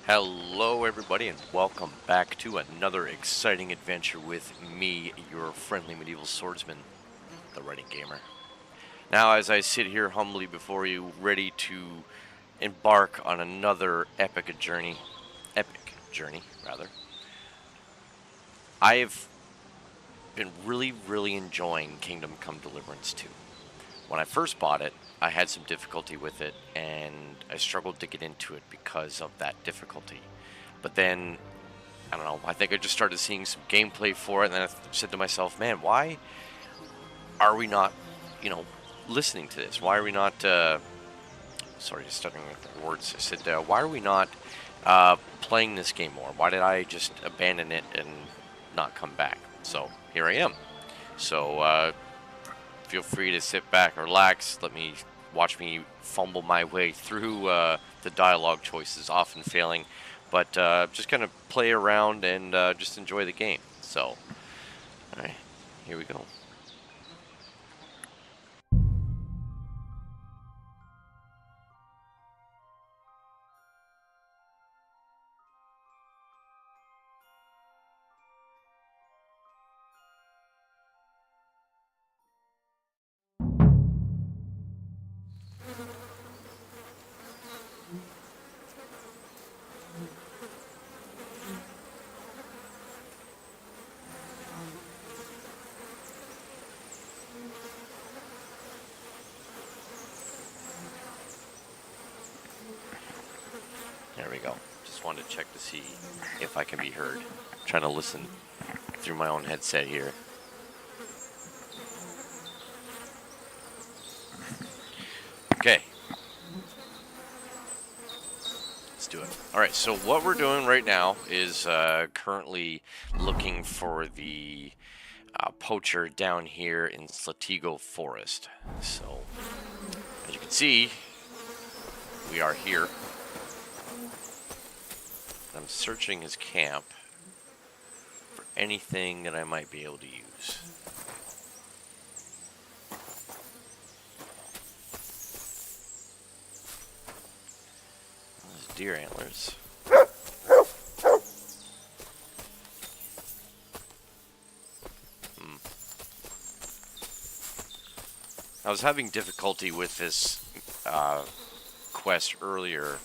Hello, everybody, and welcome back to another exciting adventure with me, your friendly medieval swordsman, the Writing Gamer. Now, as I sit here humbly before you, ready to embark on another epic journey, rather, I've been really enjoying Kingdom Come Deliverance 2. When I first bought it, I had some difficulty with it, and I struggled to get into it because of that difficulty. But then I don't know. I think I just started seeing some gameplay for it, and then I said to myself, "Man, why are we not, listening to this? Why are we not?" Sorry, just stuttering with the words. I said, "Why are we not playing this game more? Why did I just abandon it and not come back?" So here I am. So feel free to sit back, relax, watch me fumble my way through the dialogue choices, often failing, but just kind of play around and just enjoy the game. So, all right, here we go. There we go. Just wanted to check to see if I can be heard. I'm trying to listen through my own headset here. Okay. Let's do it. All right, so what we're doing right now is currently looking for the poacher down here in Slatigo Forest. So, as you can see, we are here. I'm searching his camp for anything that I might be able to use. Those deer antlers. I was having difficulty with this quest earlier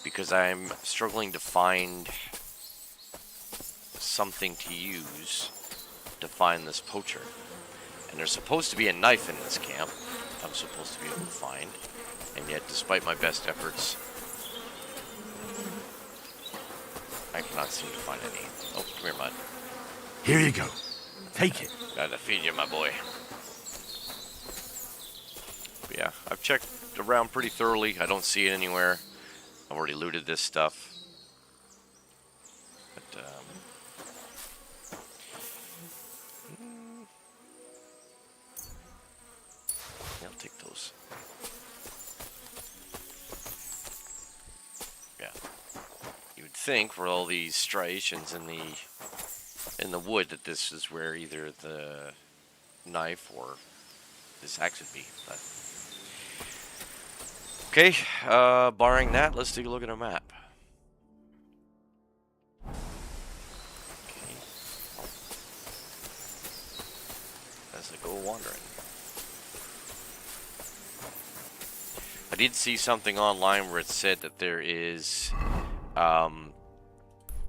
because I'm struggling to find something to use to find this poacher. And there's supposed to be a knife in this camp I'm supposed to be able to find. And yet, despite my best efforts, I cannot seem to find any. Oh, come here, Mud. Here you go. Take it. Gotta feed you, my boy. But yeah, I've checked around pretty thoroughly. I don't see it anywhere. I've already looted this stuff. But, yeah, I'll take those. Yeah. You would think, for all these striations in the wood, that this is where either the knife or this axe would be. But okay, barring that, let's take a look at our map. Okay. As I go wandering. I did see something online where it said that there is,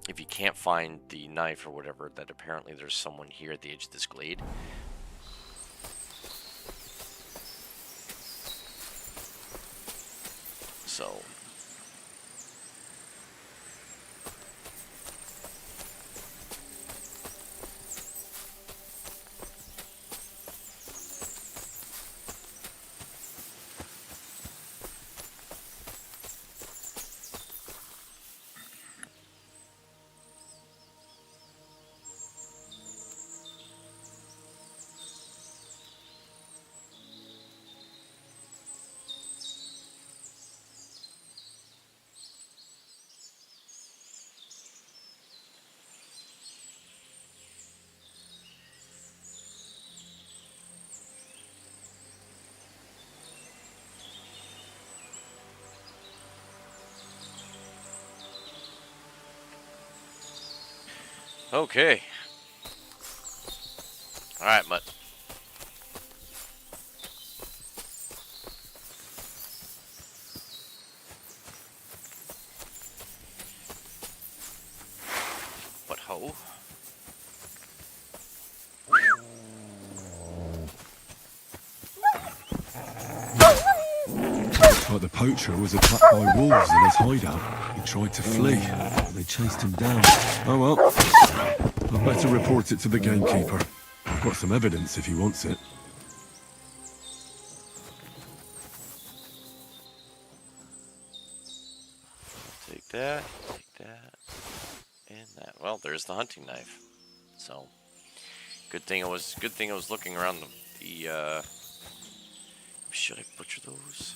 if you can't find the knife or whatever, that apparently there's someone here at the edge of this glade. So Okay. All right, Mutt. But ho. Looks like the poacher was attacked by wolves in his hideout. He tried to flee, but they chased him down. Oh well. I'd better report it to the gamekeeper. I've got some evidence if he wants it. Take that, and that. Well, there's the hunting knife. So, good thing I was looking around the should I butcher those?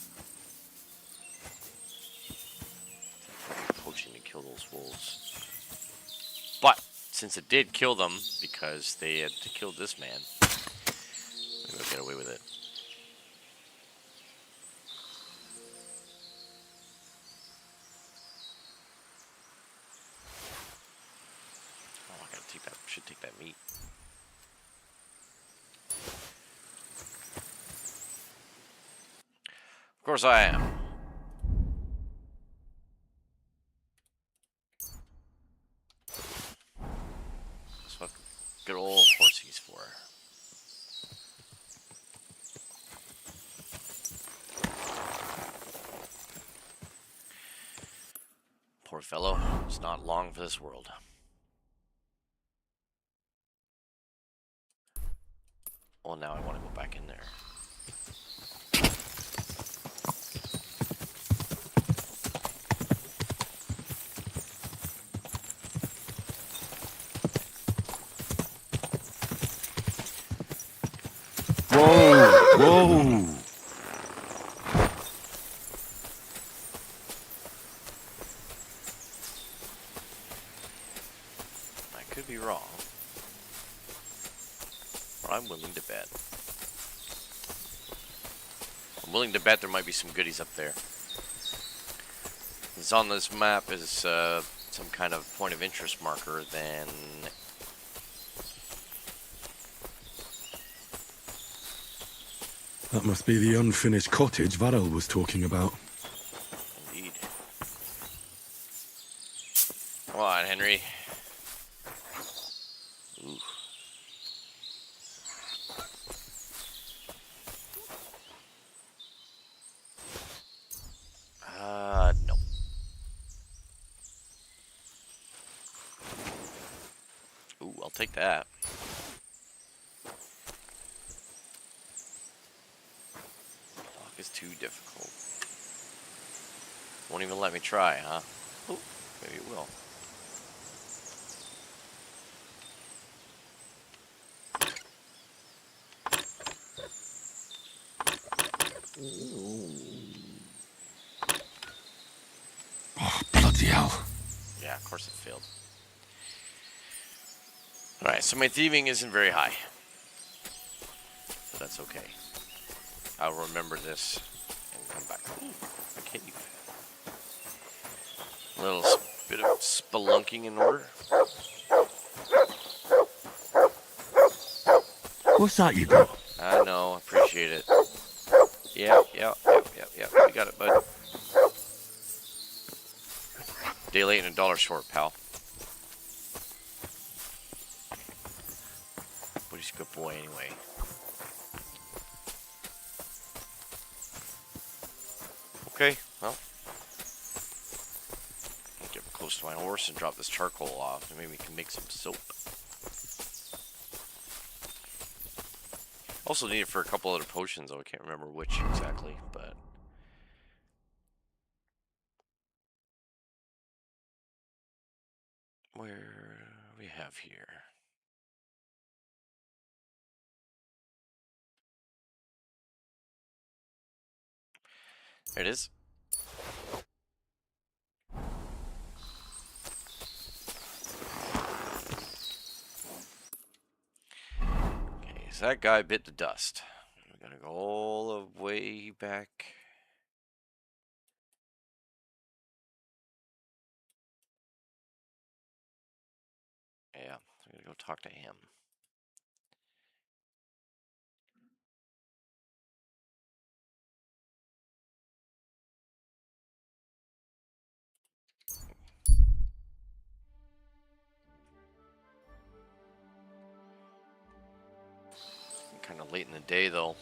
Poaching to kill those wolves. But since it did kill them because they had to kill this man, maybe I'll get away with it. Oh, I gotta take that. Should take that meat. Of course I am. That's what good old horsies for. Poor fellow. It's not long for this world. Well, now I want to go back in there. Whoa! Whoa! I could be wrong, but I'm willing to bet. I'm willing to bet there might be some goodies up there. It's on this map is some kind of point of interest marker, then That must be the unfinished cottage Varel was talking about. indeed. Come on, Henry. Ooh. No. Ooh, I'll take that. Block is too difficult. Won't even let me try, huh? Ooh, maybe it will. Oh, bloody hell. Yeah, of course it failed. Alright, so my thieving isn't very high. But that's okay. I'll remember this and come back. Ooh, a cave. A little bit of spelunking in order. What's that you got? I know, appreciate it. Yep. You got it, bud. Day late and $1 short, pal. But he's a good boy anyway. Okay, well. I'll get close to my horse and drop this charcoal off, and maybe we can make some soap. Also need it for a couple other potions, though I can't remember which exactly, but... Where we have here? There it is. Okay, so that guy bit the dust. We gotta go all the way back. Yeah, go talk to him. Kind of late in the day, though.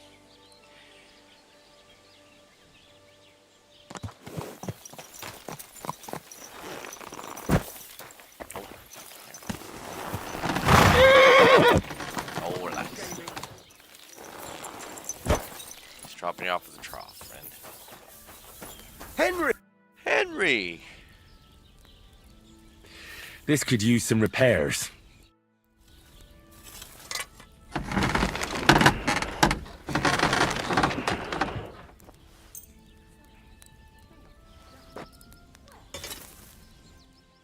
Oh, relax. He's dropping you off at the trough, friend. Henry! Henry! This could use some repairs.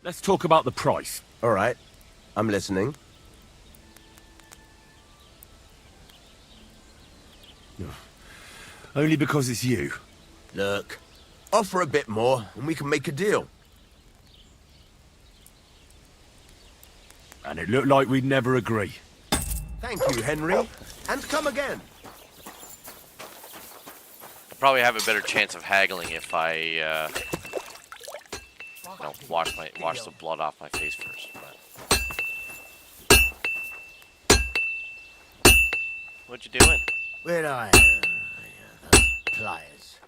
Let's talk about the price. All right, I'm listening. Only because it's you. Look, offer a bit more and we can make a deal. And it looked like we'd never agree. Thank you, Henry. And come again. I'll probably have a better chance of haggling if I, wash the blood off my face first. But... What you doing? Where'd I... pliers.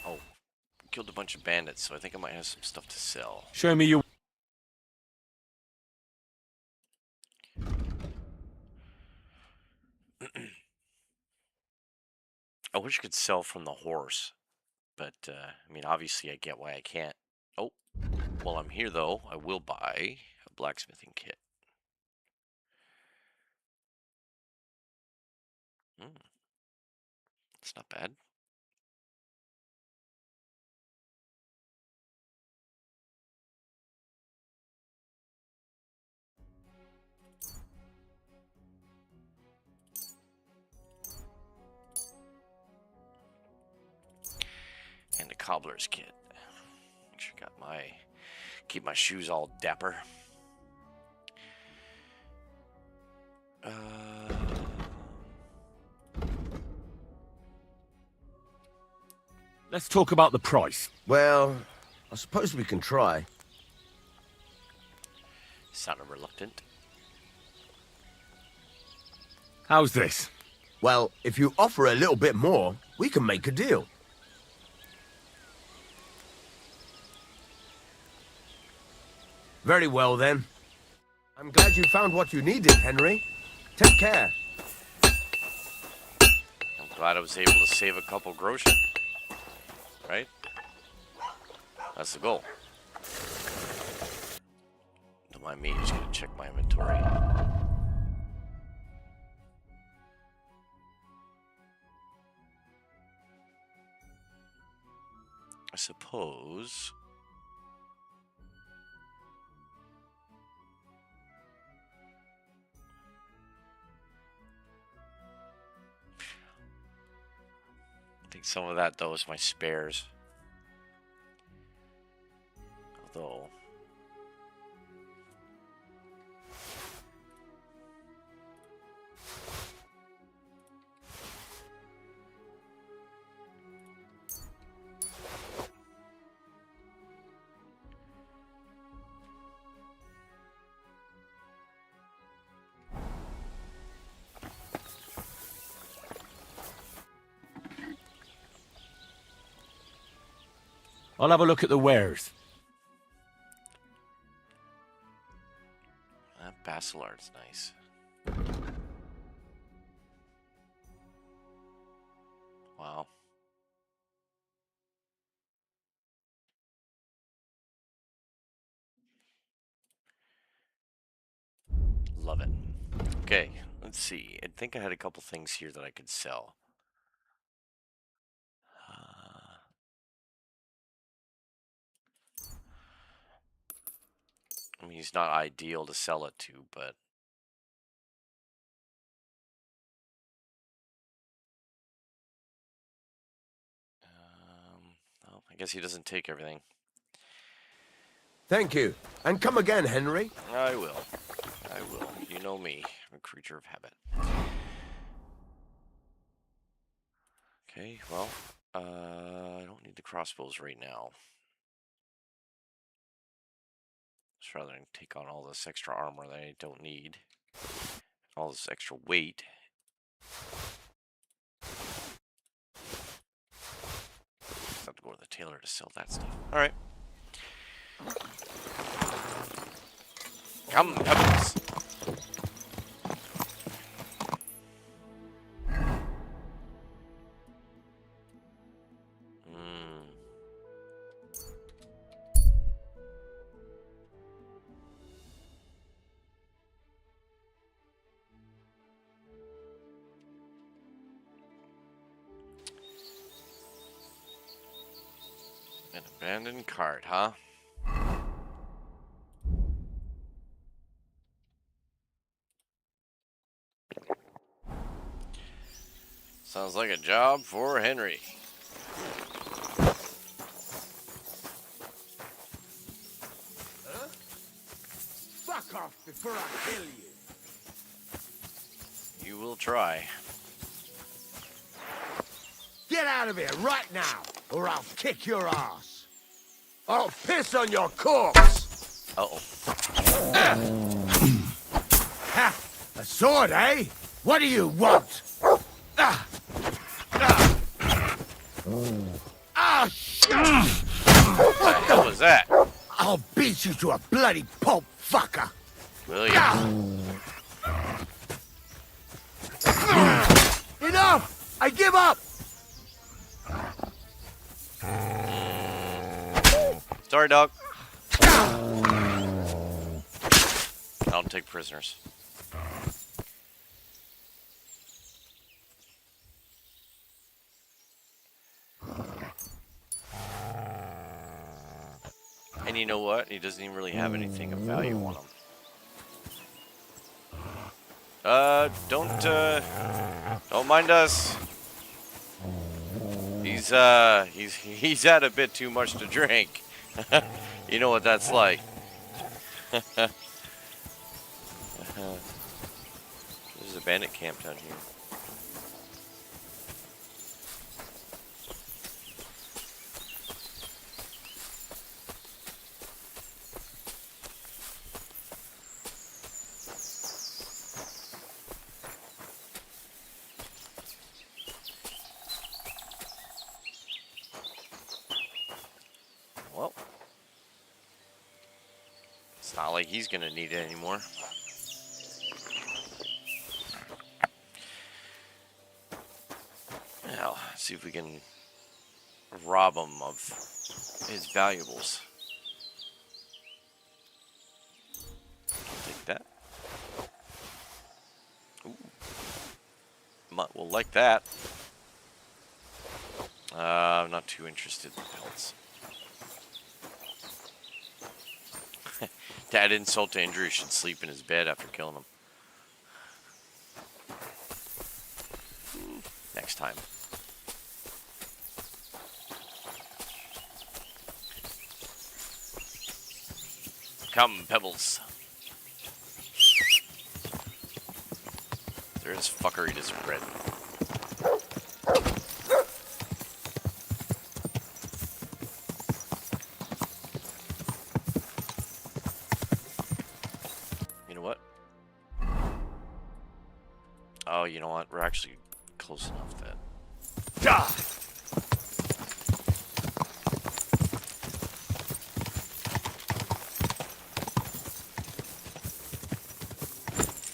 Oh, killed a bunch of bandits, so I think I might have some stuff to sell. Show me your... I wish I could sell from the horse, but, I mean, obviously I get why I can't. Oh, while I'm here, though, I will buy a blacksmithing kit. It's not bad. And a cobbler's kit. Make sure I got keep my shoes all dapper. Let's talk about the price. Well, I suppose we can try. Sounded reluctant. How's this? Well, if you offer a little bit more, we can make a deal. Very well, then. I'm glad you found what you needed, Henry. Take care. I'm glad I was able to save a couple groschen. Right? That's the goal. Don't mind me, just gonna check my inventory. I suppose... I think some of that, though, is my spares. Although... I'll have a look at the wares. That Basilard's nice. Wow. Love it. Okay, let's see. I think I had a couple things here that I could sell. I mean, he's not ideal to sell it to, but... well, I guess he doesn't take everything. Thank you. And come again, Henry. I will. I will. You know me. I'm a creature of habit. Okay, well, I don't need the crossbows right now. Just rather than take on all this extra armor that I don't need. All this extra weight. I have to go to the tailor to sell that stuff. Alright. Come, pebbles. An abandoned cart, huh? Sounds like a job for Henry. Huh? Fuck off before I kill you. You will try. Get out of here right now, or I'll kick your ass. I'll piss on your corpse. Uh-oh. Ha! A sword, eh? What do you want? Shit! What the hell was that? I'll beat you to a bloody pulp, fucker. Will ya? Enough! I give up! Sorry, dog. I don't take prisoners. And you know what? He doesn't even really have anything of value on him. Don't mind us. He's had a bit too much to drink. You know what that's like. There's a bandit camp down here. Well, it's not like he's gonna need it anymore. Now, see if we can rob him of his valuables. Take that. Ooh. We'll like that. I'm not too interested in pelts. To add insult to injury, should sleep in his bed after killing him. Next time. Come, Pebbles. There's fucker eat his bread. You know what? Oh, you know what? We're actually close enough that...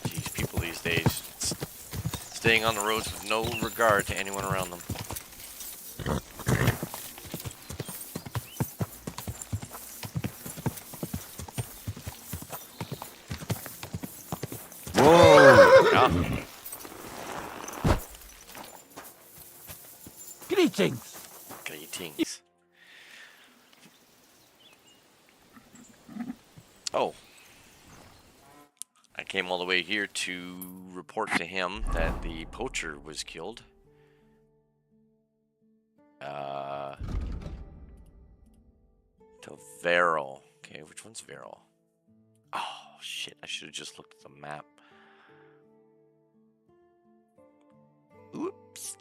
Jeez, people these days staying on the roads with no regard to anyone around them. Whoa! Yeah. Greetings. Greetings. Oh. I came all the way here to report to him that the poacher was killed. Tavero. Okay, which one's Viral? Oh, shit. I should have just looked at the map. Oops.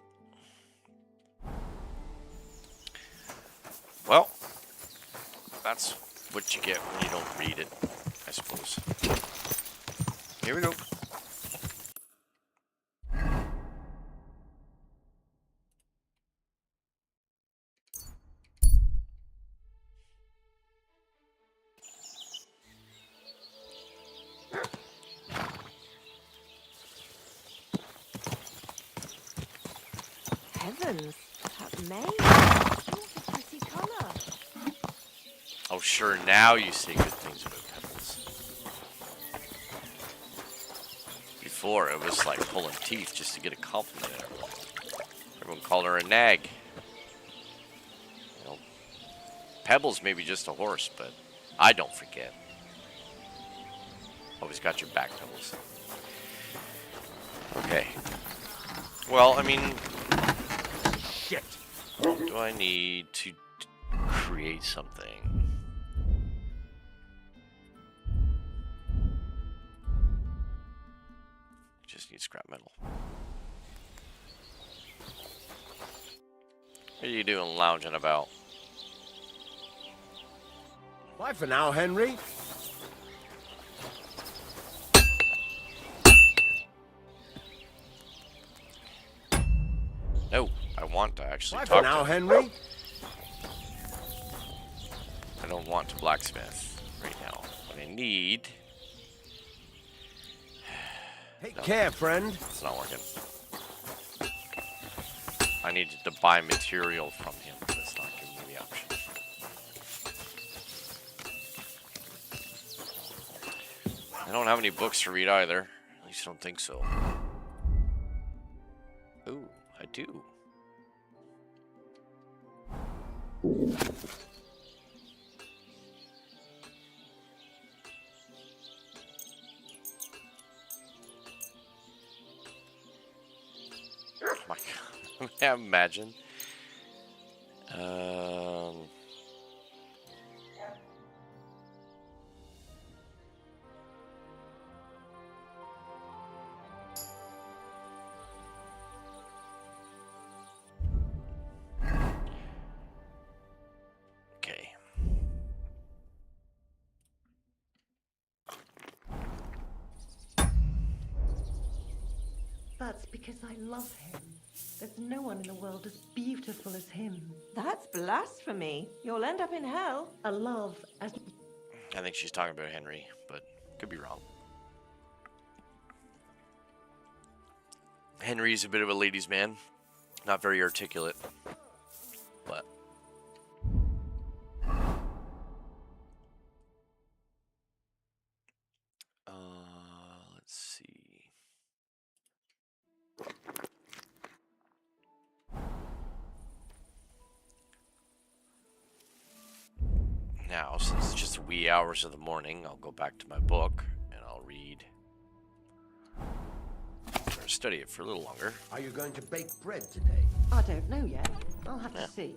Well, that's what you get when you don't read it, I suppose. Here we go. Heavens, that mane! What a pretty colour. Oh, sure, now you say good things about Pebbles. Before, it was like pulling teeth just to get a compliment at everyone. Everyone called her a nag. You know, Pebbles may be just a horse, but I don't forget. Always got your back, Pebbles. Okay. Well, I mean... Shit. Do I need to create something? Just need scrap metal. What are you doing lounging about? Bye for now, Henry. No, I want to actually Bye talk for now, to him. Henry. I don't want to blacksmith right now. What I need... Take No. care, friend. It's not working. I needed to buy material from him, but it's not giving me the option. I don't have any books to read either. At least I don't think so. Ooh, I do. Oh my god. Imagine. Okay. That's because I love him. There's no one in the world as beautiful as him. That's blasphemy. You'll end up in hell. A love as... I think she's talking about Henry, but could be wrong. Henry's a bit of a ladies' man. Not very articulate, but... let's see. Now, since it's just wee hours of the morning, I'll go back to my book and I'll read or study it for a little longer. Are you going to bake bread today? I don't know yet. I'll have Yeah. to see.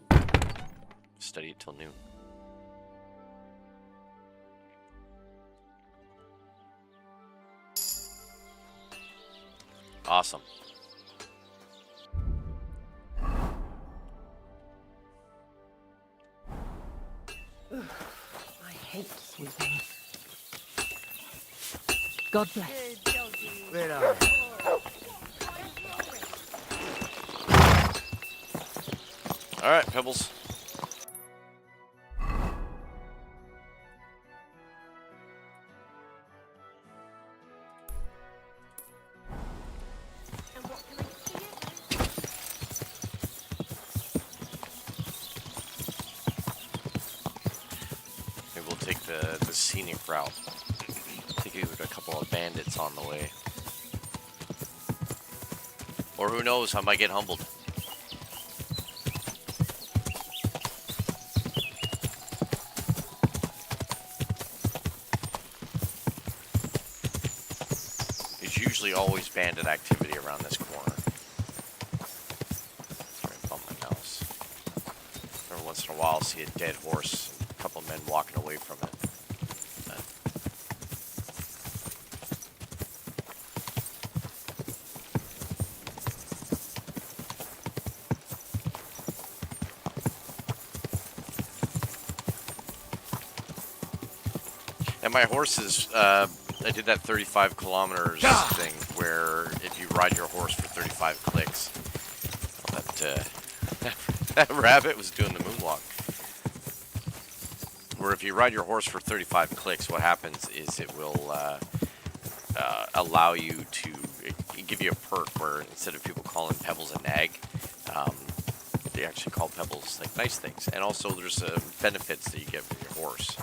Study it till noon. Awesome. I hate sweeping. God bless. Where are you? All right, Pebbles. Maybe we'll take the scenic route. I think with a couple of bandits on the way. Or who knows, I might get humbled. There's usually always bandit activity around this corner. Sorry, I bumped my mouse. Every once in a while, I'll see a dead horse and a couple of men walking away from it. And my horses, I did that 35 kilometers thing where if you ride your horse for 35 clicks, that rabbit was doing the moonwalk. Where if you ride your horse for 35 clicks, what happens is it will allow you to give you a perk where instead of people calling pebbles a nag, they actually call pebbles like nice things. And also there's benefits that you get with your horse.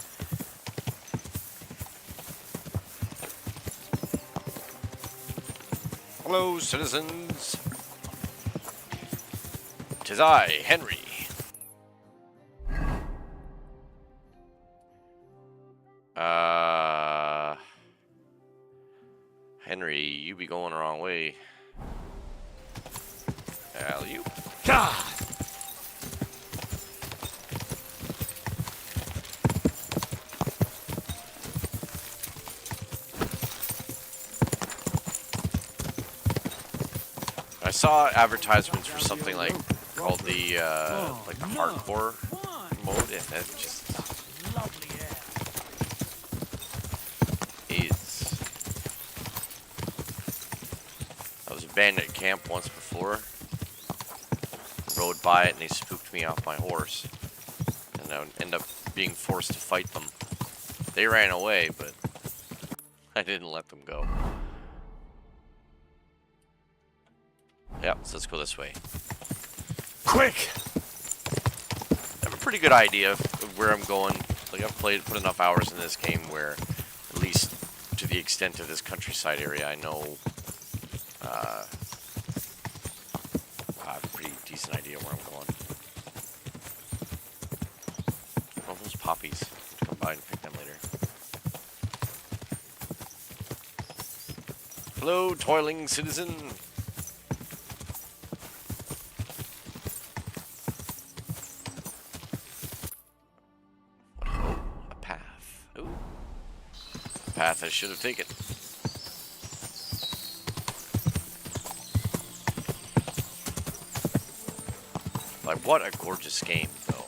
Hello, citizens. 'Tis I, Henry. Henry, you be going the wrong way. You. God! I saw advertisements for something like called the hardcore mode, and that just is. I was abandoned at camp once before. Rode by it and they spooked me off my horse, and I would end up being forced to fight them. They ran away, but I didn't let them go. Yep, so let's go this way. Quick! I have a pretty good idea of where I'm going. Like, I've put enough hours in this game where, at least to the extent of this countryside area, I know I have a pretty decent idea where I'm going. Oh, those poppies. I'll come by and pick them later. Hello, toiling citizen. Path I should have taken. Like, what a gorgeous game, though.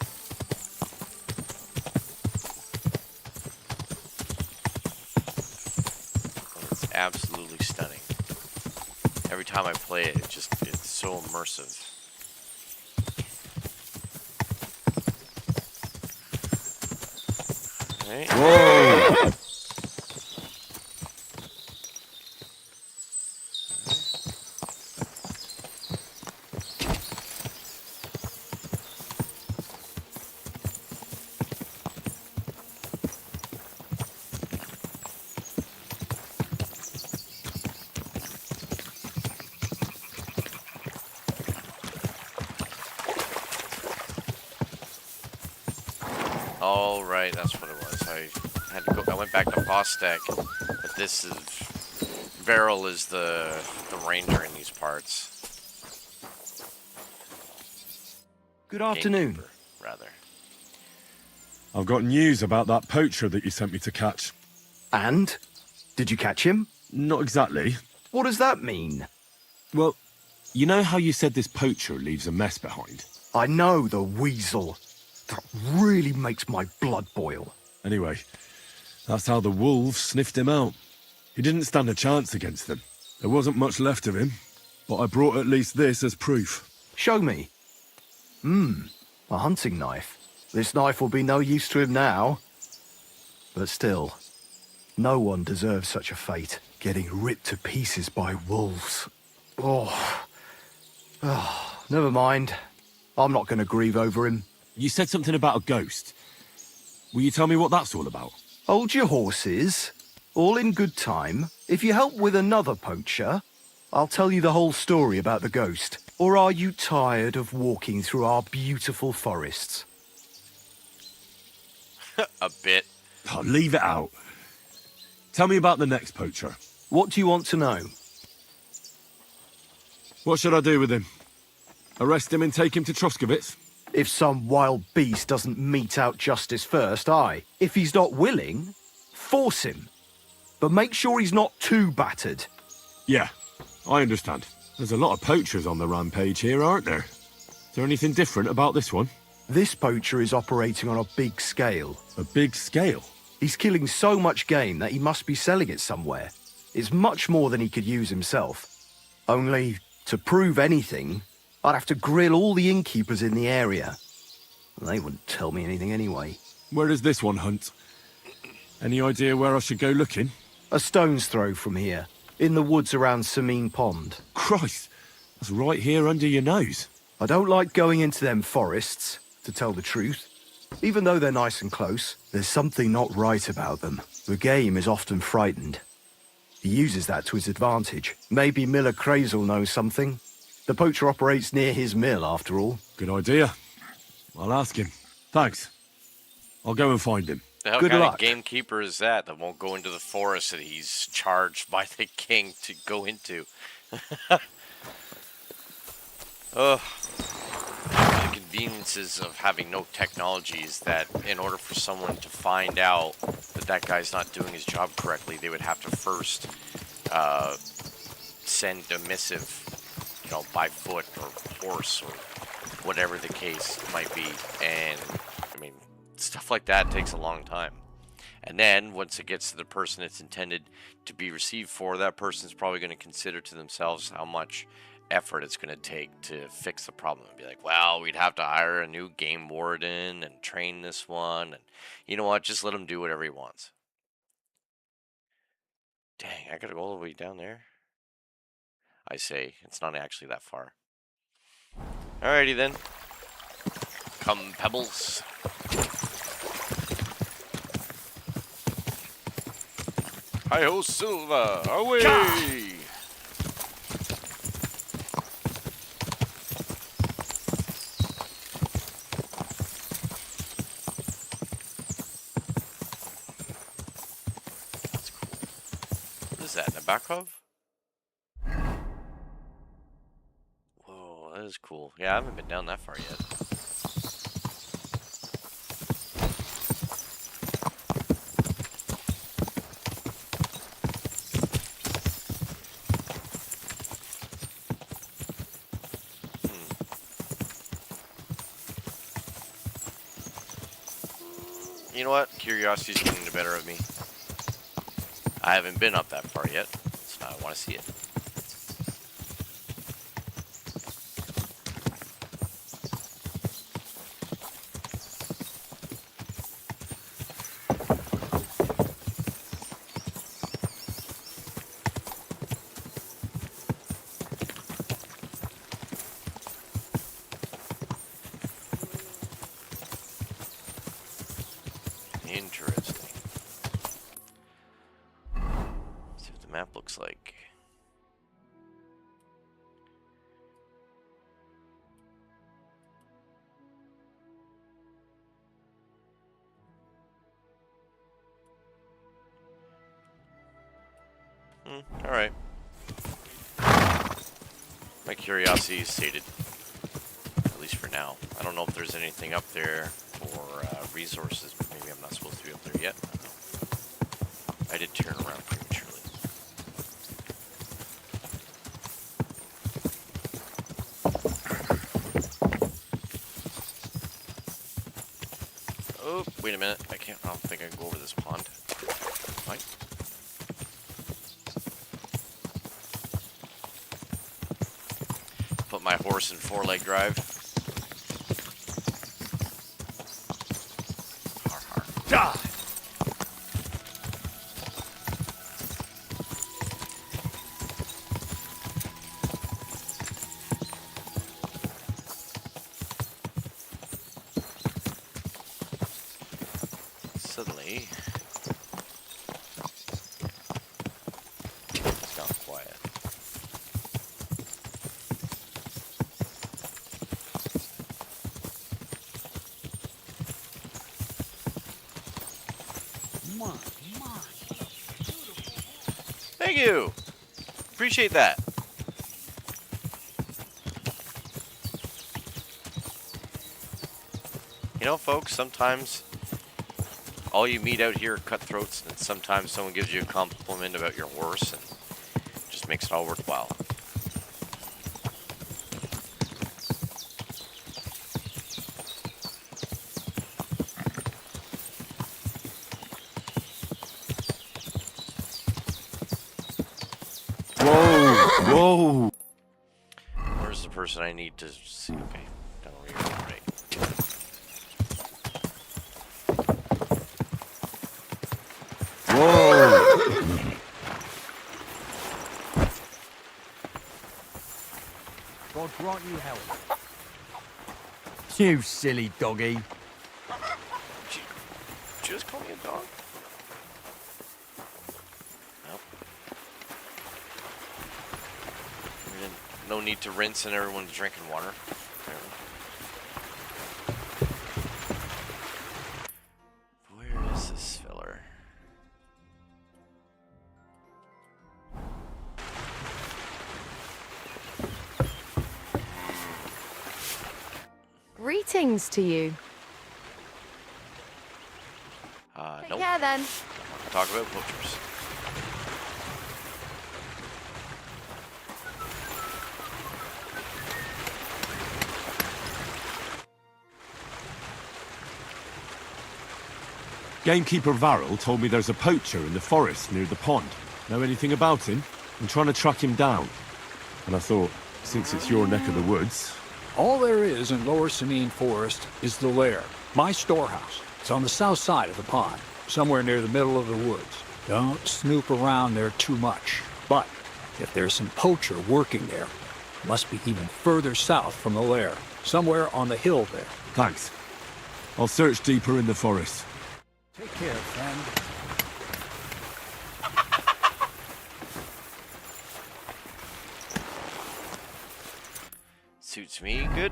It's absolutely stunning. Every time I play it, it's so immersive. Okay. Whoa! Oh, right, that's what it was. I had to go. I went back to Bostek, but this is Beryl is the ranger in these parts. Good afternoon. Gamekeeper, rather. I've got news about that poacher that you sent me to catch. And? Did you catch him? Not exactly. What does that mean? Well, you know how you said this poacher leaves a mess behind? I know, the weasel. That really makes my blood boil. Anyway, that's how the wolves sniffed him out. He didn't stand a chance against them. There wasn't much left of him, but I brought at least this as proof. Show me. A hunting knife. This knife will be no use to him now. But still, no one deserves such a fate, getting ripped to pieces by wolves. Oh, never mind. I'm not going to grieve over him. You said something about a ghost. Will you tell me what that's all about? Hold your horses. All in good time. If you help with another poacher, I'll tell you the whole story about the ghost. Or are you tired of walking through our beautiful forests? A bit. Oh, leave it out. Tell me about the next poacher. What do you want to know? What should I do with him? Arrest him and take him to Troskovitz? If some wild beast doesn't mete out justice first, aye. If he's not willing, force him. But make sure he's not too battered. Yeah, I understand. There's a lot of poachers on the rampage here, aren't there? Is there anything different about this one? This poacher is operating on a big scale. A big scale? He's killing so much game that he must be selling it somewhere. It's much more than he could use himself. Only, to prove anything, I'd have to grill all the innkeepers in the area. They wouldn't tell me anything anyway. Where does this one hunt? Any idea where I should go looking? A stone's throw from here, in the woods around Samine Pond. Christ, that's right here under your nose. I don't like going into them forests, to tell the truth. Even though they're nice and close, there's something not right about them. The game is often frightened. He uses that to his advantage. Maybe Miller Crazel knows something. The poacher operates near his mill, after all. Good idea. I'll ask him. Thanks. I'll go and find him. The hell Good kind luck. of gamekeeper is that won't go into the forest that he's charged by the king to go into? Ugh. The conveniences of having no technology is that in order for someone to find out that that guy's not doing his job correctly, they would have to first send a missive, you know, by foot or horse or whatever the case might be. And, I mean, stuff like that takes a long time. And then, once it gets to the person it's intended to be received for, that person's probably going to consider to themselves how much effort it's going to take to fix the problem and be like, well, we'd have to hire a new game warden and train this one, and you know what, just let him do whatever he wants. Dang, I gotta go all the way down there. I say, it's not actually that far. Alrighty then, come pebbles. Hi-ho Silva, away! What is that, Nabokov? Whoa, that is cool. Yeah, I haven't been down that far yet. You know what? Curiosity's getting the better of me. I haven't been up that far yet, so now I want to see it. Interesting. Let's see what the map looks like. Alright. My curiosity is sated. At least for now. I don't know if there's anything up there for resources, but maybe I'm not supposed to be up there yet. I did turn around prematurely. Oh, wait a minute. I don't think I can go over this pond. Fine. Put my horse in four-leg drive. Har har. Die! Suddenly, it's gone quiet. Thank you. Appreciate that. You know, folks, sometimes all you meet out here are cutthroats, and sometimes someone gives you a compliment about your horse, and it just makes it all worthwhile. person I need to see. Okay, down over here. All right. Whoa! God grant you help. You silly doggy. Did you just call me a dog? Nope. No need to rinse and everyone's drinking water. Apparently. Where is this filler? Greetings to you. Take Nope. care then. Talk about poachers. Gamekeeper Varrel told me there's a poacher in the forest near the pond. Know anything about him? I'm trying to track him down. And I thought, since it's your neck of the woods... All there is in Lower Sinine Forest is the lair, my storehouse. It's on the south side of the pond, somewhere near the middle of the woods. Don't snoop around there too much. But if there's some poacher working there, it must be even further south from the lair, somewhere on the hill there. Thanks. I'll search deeper in the forest. Take care, friend. Suits me good.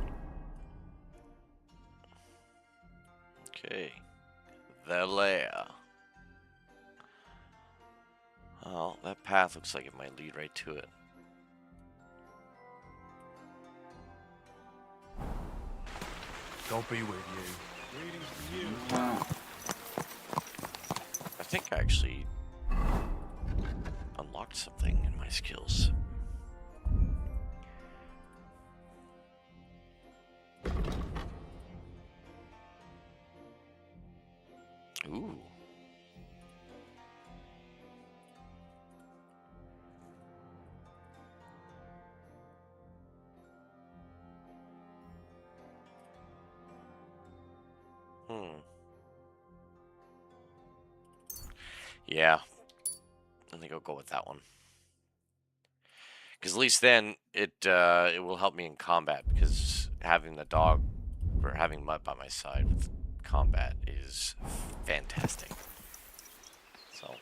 Okay. The lair. Oh, that path looks like it might lead right to it. God be with you. I think I actually unlocked something in my skills. Ooh. Yeah. I think I'll go with that one. Because at least then it will help me in combat, because having the dog or having Mutt by my side with combat is fantastic. So,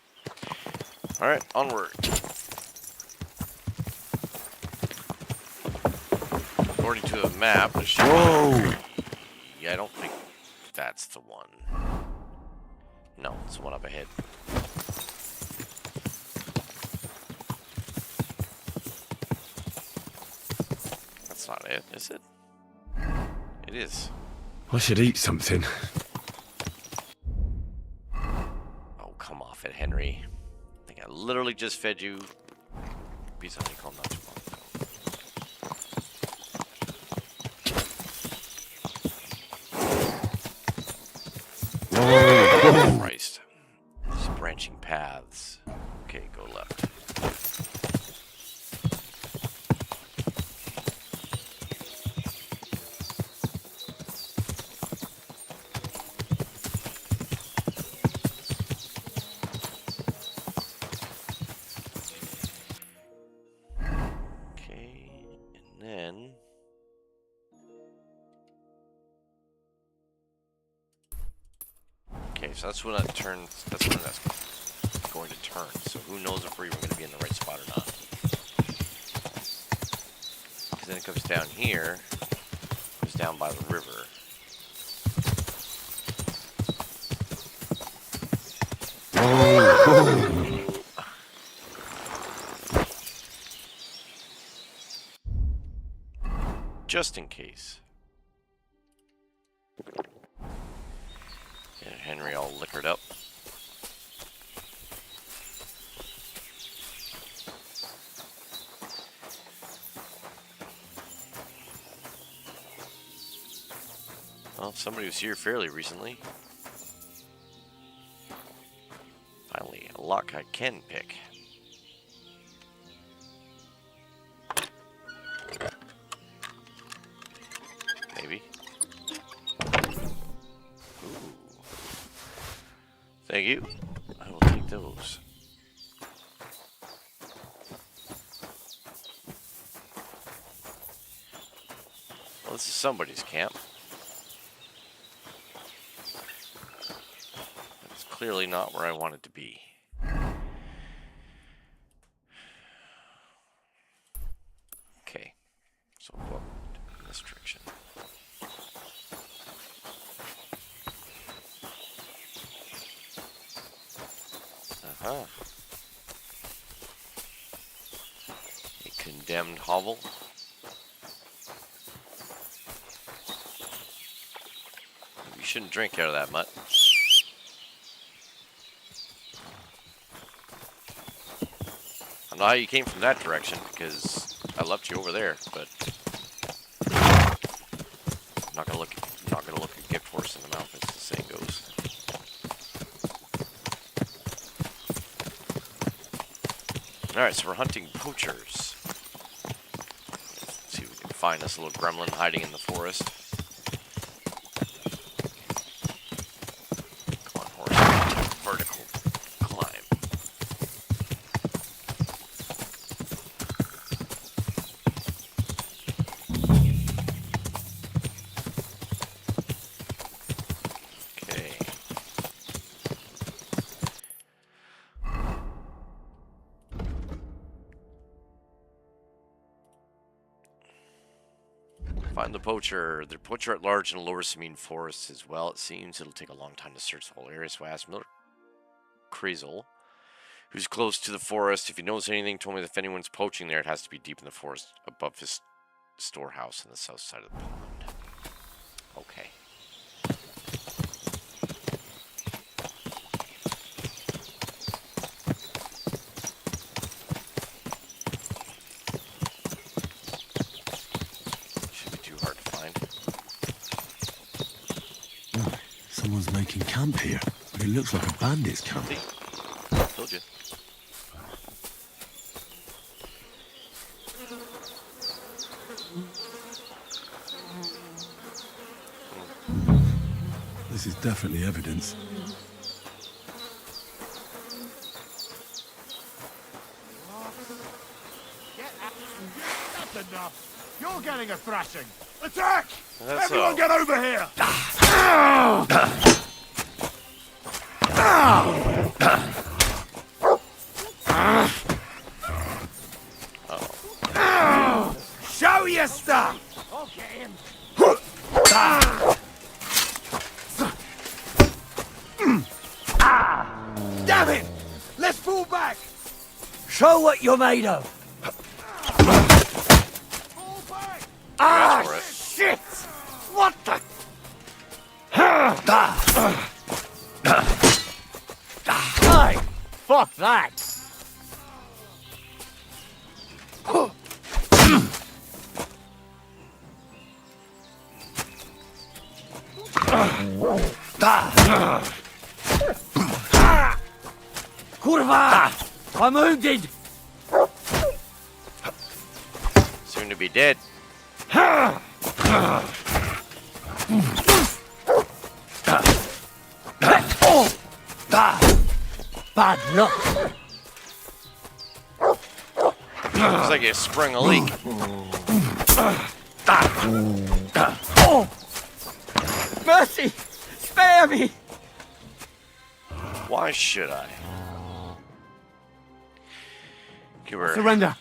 all right, onward. According to the map, there should be... Yeah, I don't think that's the one. No, it's the one up ahead. That's not it, is it? It is. I should eat something. Oh, come off it, Henry. I think I literally just fed you a piece of honeycomb not too long ago. Oh, Christ. These branching paths. Okay, go left. So that's when that turns. That's when that's going to turn. So who knows if we're even going to be in the right spot or not? Because then it comes down here, goes down by the river. Just in case. Yeah, Henry all liquored up. Well, somebody was here fairly recently. Finally, a lock I can pick. maybe. Ooh. Thank you. I will take those. Well, this is somebody's camp. It's clearly not where I want it to be. Okay, so what this direction? Uh-huh. A condemned hovel. You shouldn't drink out of that mutt. I don't know how you came from that direction, because I left you over there, but I'm not gonna look a gift horse in the mouth, as the saying goes. Alright, so we're hunting poachers. Let's see if we can find this little gremlin hiding in the forest. Come on, horse. Vertical climb. Okay. Find the poacher. The poacher at large in the lower Samine Forest as well. It seems it'll take a long time to search the whole area, so I asked Miller Crazel, who's close to the forest. If he knows anything, told me that if anyone's poaching there, it has to be deep in the forest above his storehouse on the south side of the pond. Okay. Someone's making camp here, but it looks like a bandit's camp. See? Told you. This is definitely evidence. That's enough. You're getting a thrashing. Attack! That's Everyone all. get over here! Show your stuff! I'll get him. Damn it! Let's fall back! Show what you're made of. Fall back! Ah, for it. Shit! What the? Hey, fuck that! Kurva! I'm wounded! Soon to be dead. Bad luck. Looks like it sprung a leak. Mercy! Spare me! Why should I? You were Surrender.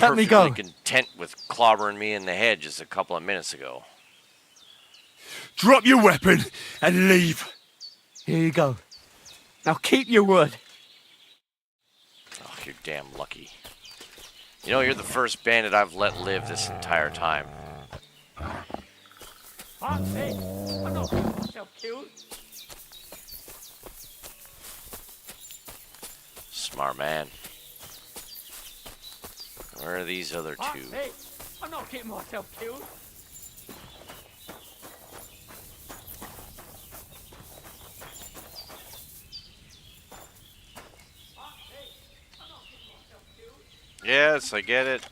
Let me perfectly go. content with clobbering me in the head just a couple of minutes ago. Drop your weapon and leave. Here you go. Now keep your word. Oh, you're damn lucky. You know, you're the first bandit I've let live this entire time. I'm not getting myself killed. Smart man. Where are these other two? I'm not getting myself killed. Yes, I get it.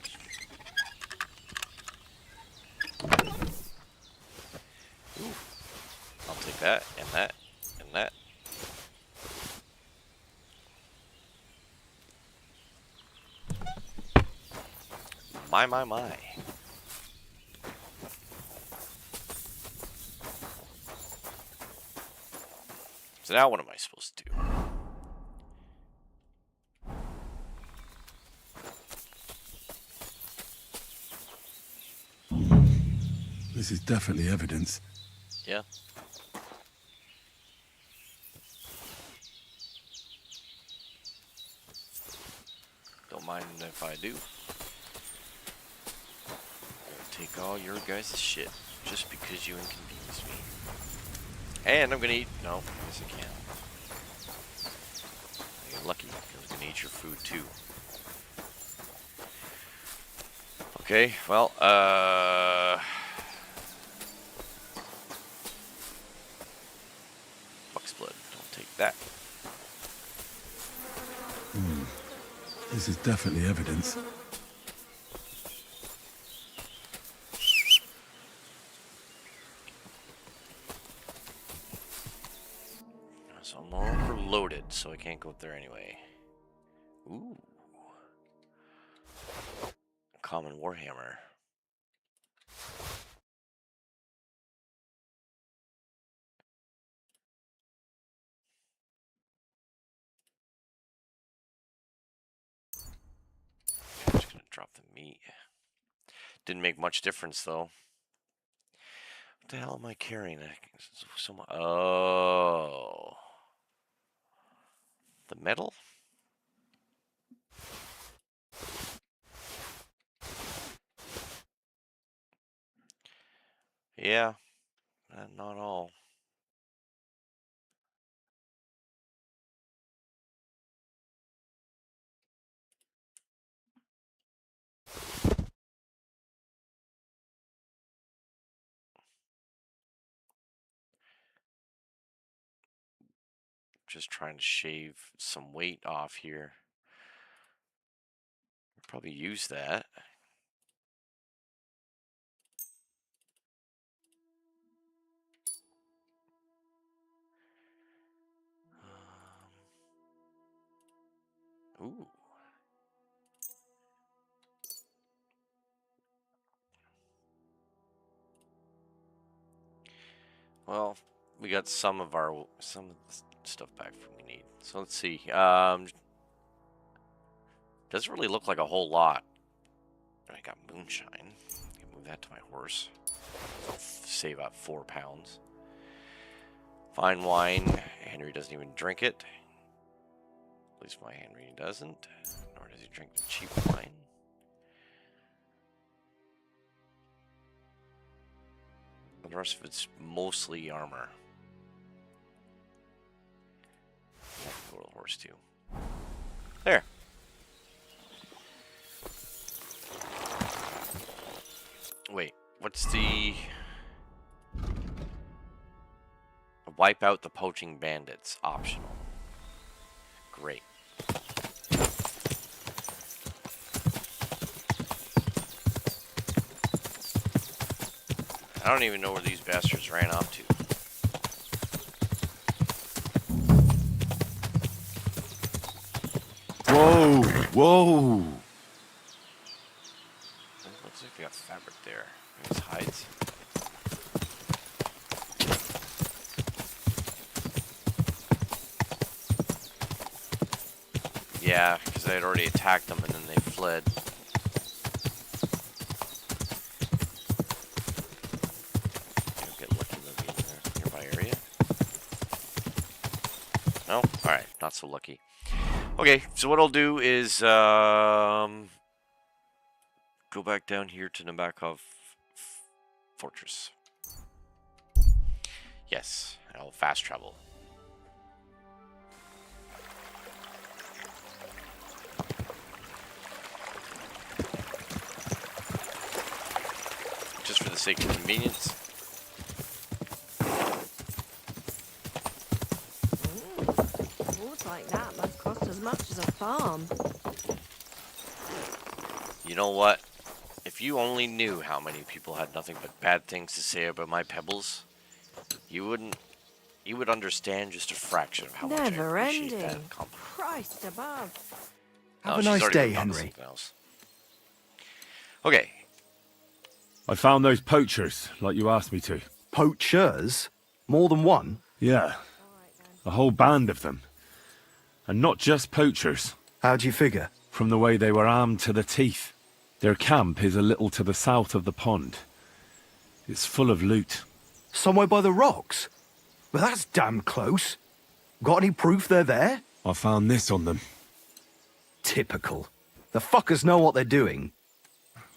that, and that, and that. My. So now what am I supposed to do? This is definitely evidence. Yeah. Don't mind if I do. I'll take all your guys' shit just because you inconvenience me. And I'm gonna eat. No, yes I can. I get lucky because I'm gonna eat your food too. Okay, well, buck's blood. Don't take that. This is definitely evidence. So I'm overloaded, so I can't go up there anyway. Ooh. Common Warhammer. I'm just gonna drop the meat. Didn't make much difference though. What the hell am I carrying? Oh. The metal? Yeah. Not all. Just trying to shave some weight off here. Probably use that. Ooh. Well, we got some of the stuff back from we need. So let's see. Doesn't really look like a whole lot. I got moonshine. I can move that to my horse. Save up 4 pounds. Fine wine. Henry doesn't even drink it. At least my Henry doesn't. Nor does he drink the cheap wine. The rest of it's mostly armor. I can go to the horse too. There. Wait, what's the... Wipe out the poaching bandits. Optional. Great. I don't even know where these bastards ran off to. Whoa! Whoa! It looks like they got fabric there. Maybe it's hides. Yeah, because I had already attacked them and then they fled. You'll get lucky maybe in the nearby area. No? Alright, not so lucky. Okay, so what I'll do is go back down here to Nabokov Fortress. Yes, I'll fast travel. Just for the sake of convenience. Wars like that must cost as much as a farm. You know what? If you only knew how many people had nothing but bad things to say about my pebbles, you wouldn't you would understand just a fraction of how much I Never appreciate that ending. compliment. Christ above. Oh, Have a she's nice already day, moved on to Henry. something else. Okay, I found those poachers, like you asked me to. Poachers? More than one? Yeah, a whole band of them. And not just poachers. How'd you figure? From the way they were armed to the teeth. Their camp is a little to the south of the pond. It's full of loot. Somewhere by the rocks? But that's damn close. Got any proof they're there? I found this on them. Typical. The fuckers know what they're doing.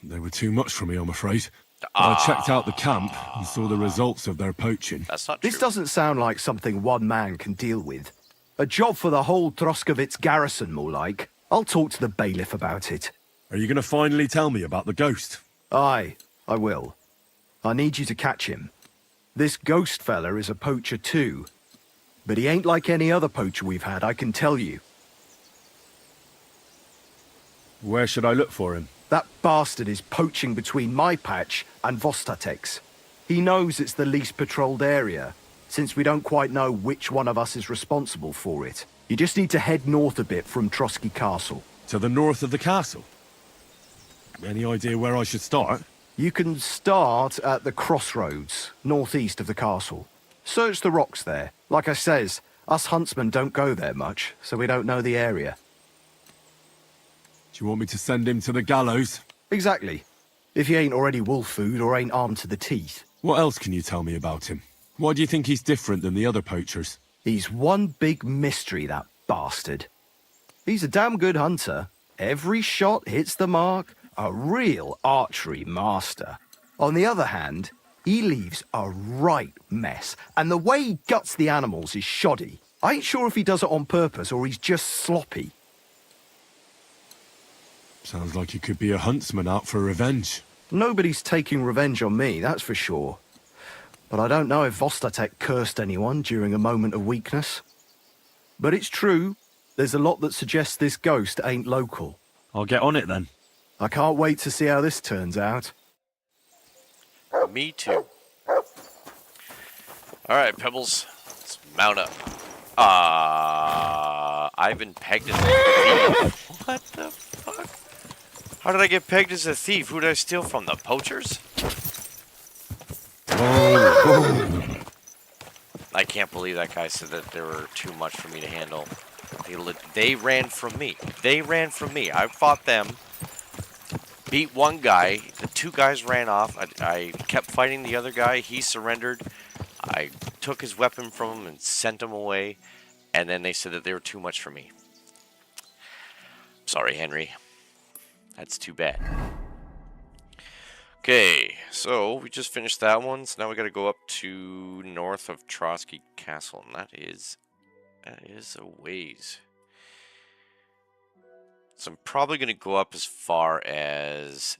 They were too much for me, I'm afraid. I checked out the camp and saw the results of their poaching. that's not true. This doesn't sound like something one man can deal with. A job for the whole Droskowitz garrison, more like. I'll talk to the bailiff about it. Are you going to finally tell me about the ghost? Aye, I will. I need you to catch him. This ghost fella is a poacher too. But he ain't like any other poacher we've had, I can tell you. Where should I look for him? That bastard is poaching between my patch and Vostatek's. He knows it's the least patrolled area, since we don't quite know which one of us is responsible for it. You just need to head north a bit from Trotsky Castle. To the north of the castle? Any idea where I should start? You can start at the crossroads, northeast of the castle. Search the rocks there. Like I says, us huntsmen don't go there much, so we don't know the area. Do you want me to send him to the gallows? Exactly. If he ain't already wolf food or ain't armed to the teeth. What else can you tell me about him? Why do you think he's different than the other poachers? He's one big mystery, that bastard. He's a damn good hunter. Every shot hits the mark. A real archery master. On the other hand, he leaves a right mess. And the way he guts the animals is shoddy. I ain't sure if he does it on purpose or he's just sloppy. Sounds like he could be a huntsman out for revenge. Nobody's taking revenge on me, that's for sure. But I don't know if Vostatek cursed anyone during a moment of weakness. But it's true, there's a lot that suggests this ghost ain't local. I'll get on it then. I can't wait to see how this turns out. Me too. Alright, Pebbles. Let's mount up. I've been pegged as a thief. What the fuck? How did I get pegged as a thief? Who did I steal from? The poachers? I can't believe that guy said that they were too much for me to handle. They ran from me. They ran from me. I fought them. Beat one guy. The two guys ran off. I kept fighting the other guy. He surrendered. I took his weapon from him and sent him away. And then they said that they were too much for me. Sorry, Henry. That's too bad. Okay, so we just finished that one. So now we got to go up to north of Trotsky Castle, and that is a ways. So I'm probably going to go up as far as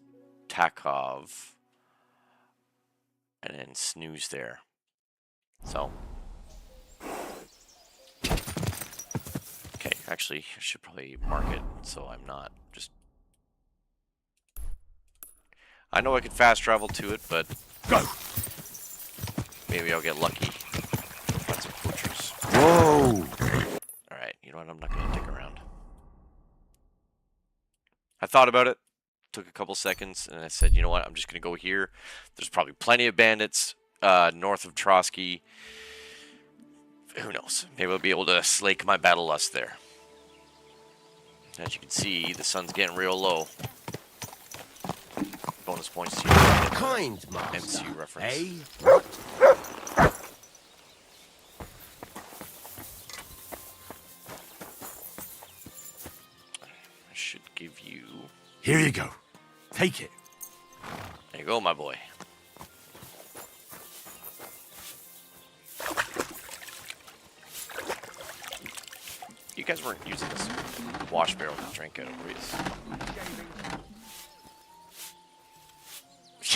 Takov and then snooze there. So, okay, actually, I should probably mark it so I'm not just. I know I could fast travel to it, but Go! maybe I'll get lucky. Find some poachers. Whoa! Alright, you know what? I'm not going to dick around. I thought about it, took a couple seconds, and I said, you know what? I'm just going to go here. There's probably plenty of bandits north of Trotsky. Who knows? Maybe I'll be able to slake my battle lust there. As you can see, the sun's getting real low. Bonus points to you. Kind master, MCU reference. eh? I should give you... Here you go. Take it. There you go, my boy. You guys weren't using this wash barrel to drink out of, were you?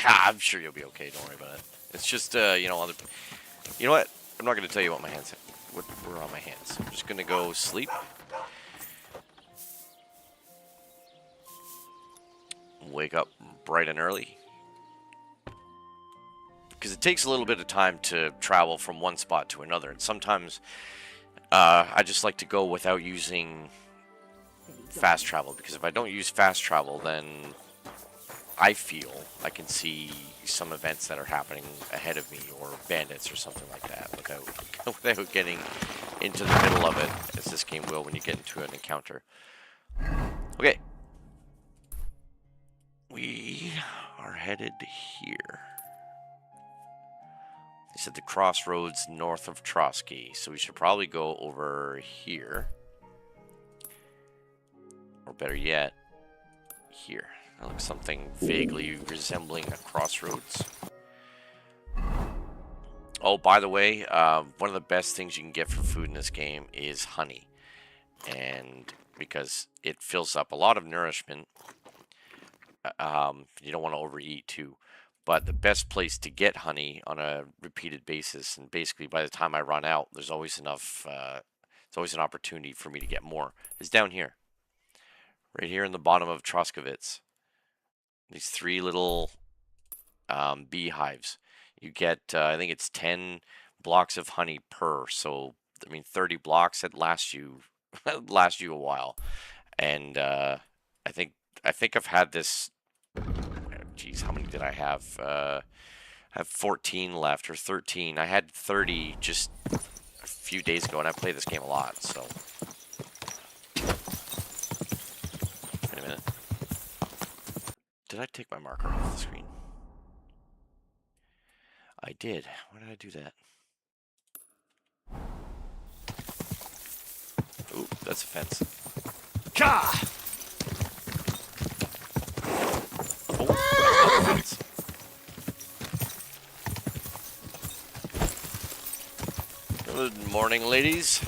Yeah, I'm sure you'll be okay. Don't worry about it. It's just, you know, you know what? I'm not going to tell you what my hands, what were on my hands. I'm just going to go sleep. Wake up bright and early. because it takes a little bit of time to travel from one spot to another, and sometimes I just like to go without using fast travel, because if I don't use fast travel, then I feel I can see some events that are happening ahead of me, or bandits or something like that, without getting into the middle of it, as this game will when you get into an encounter. Okay. We are headed here. They said the crossroads north of Trotsky, so we should probably go over here. Or better yet, here. That looks something vaguely resembling a crossroads. Oh, by the way, one of the best things you can get for food in this game is honey. And because it fills up a lot of nourishment, you don't want to overeat too. But the best place to get honey on a repeated basis, and basically by the time I run out, there's always enough, it's always an opportunity for me to get more, is down here. Right here in the bottom of Troskowitz. These 3 little beehives. You get, I think it's 10 blocks of honey per. So, I mean, 30 blocks, that lasts you, lasts you a while. And I think I've had this. Geez, how many did I have? I have 14 left, or 13. I had 30 just a few days ago, and I played this game a lot, so. Wait a minute. Did I take my marker off the screen? I did. Why did I do that? Ooh, that's a fence. Ka! Good morning, ladies.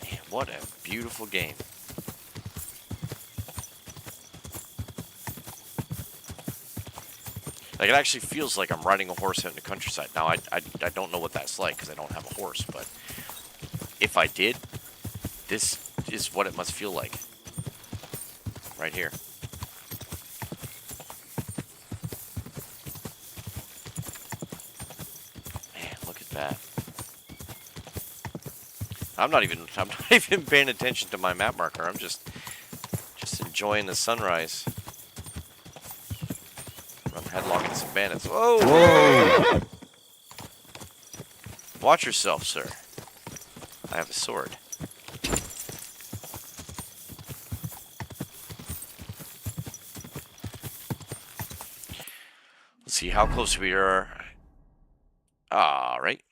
Man, what a beautiful game. Like, it actually feels like I'm riding a horse out in the countryside. Now, I don't know what that's like because I don't have a horse, but if I did, this is what it must feel like. Right here. Man, look at that. I'm not even paying attention to my map marker. I'm just enjoying the sunrise. Headlong into some bandits. Whoa! Whoa! Watch yourself, sir. I have a sword. Let's see how close we are. Alright.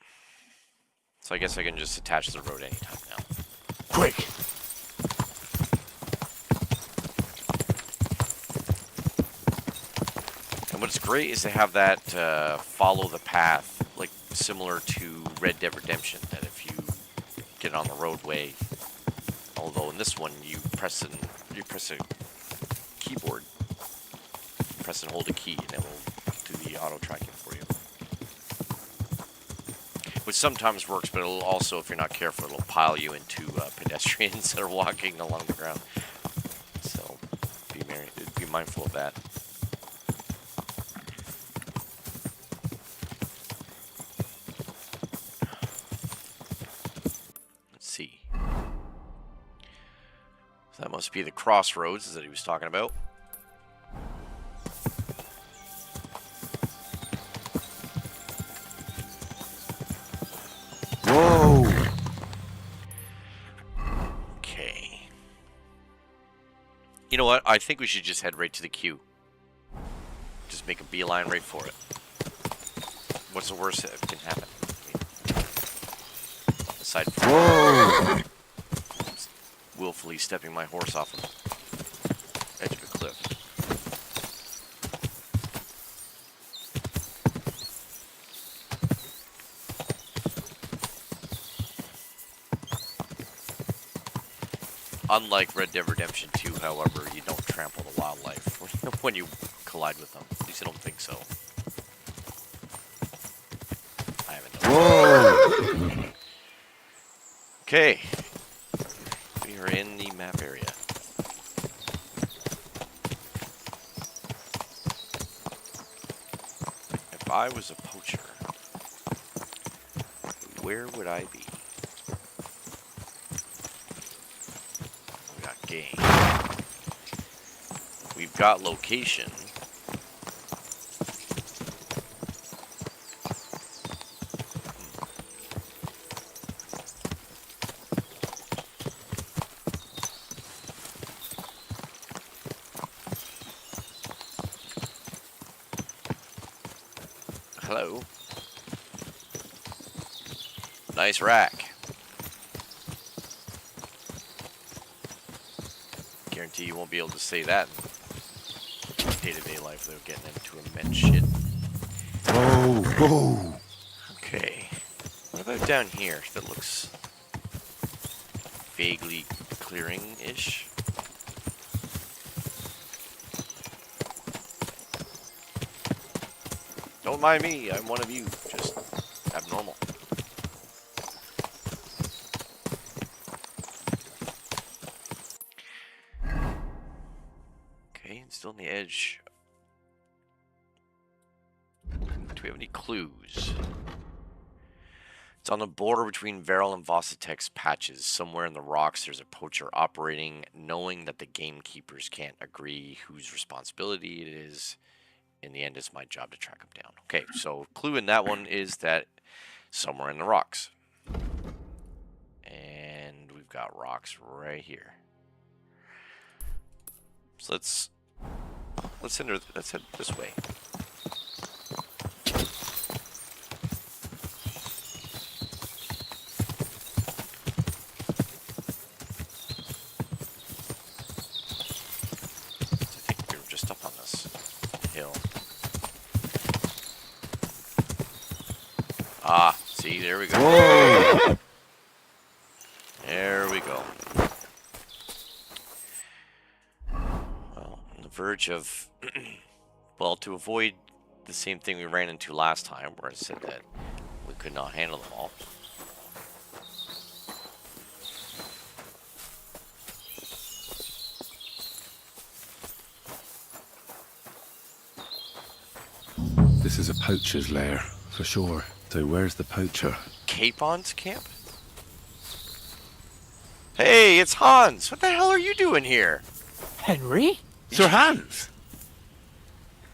So I guess I can just attach the road anytime now. Quick! And what's great is they have that follow the path, like similar to Red Dead Redemption, that if you get on the roadway, although in this one you press a keyboard, press and hold a key, and it will do the auto tracking for you. Which sometimes works, but it'll also, if you're not careful, it'll pile you into pedestrians that are walking along the ground. So be mindful of that. So that must be the crossroads that he was talking about. Whoa! Okay. You know what? I think we should just head right to the queue. Just make a beeline right for it. What's the worst that can happen? Aside from... Whoa! Willfully stepping my horse off the edge of a cliff. Unlike Red Dead Redemption 2, however, you don't trample the wildlife when you collide with them. At least I don't think so. Okay. We are in the map area. If I was a poacher, where would I be? We got game. We've got location. Hello. Nice rack. Guarantee you won't be able to say that in day-to-day life without getting into immense shit. Whoa, whoa. Okay. What about down here? That looks vaguely clearing-ish. Don't mind me, I'm one of you, just abnormal. Okay, and still on the edge. Do we have any clues? It's on the border between Veril and Vossitex patches. Somewhere in the rocks there's a poacher operating, knowing that the gamekeepers can't agree whose responsibility it is. In the end, it's my job to track him down. Okay, so clue in that one is that somewhere in the rocks. And we've got rocks right here. So let's head this way. I think we were just up on this hill. Ah, see, there we go. Whoa! There we go. Well, on the verge of... well, to avoid the same thing we ran into last time, where I said that we could not handle them all. This is a poacher's lair, for sure. So where's the poacher? Capon's camp? Hey, it's Hans! What the hell are you doing here? Henry? Sir Hans!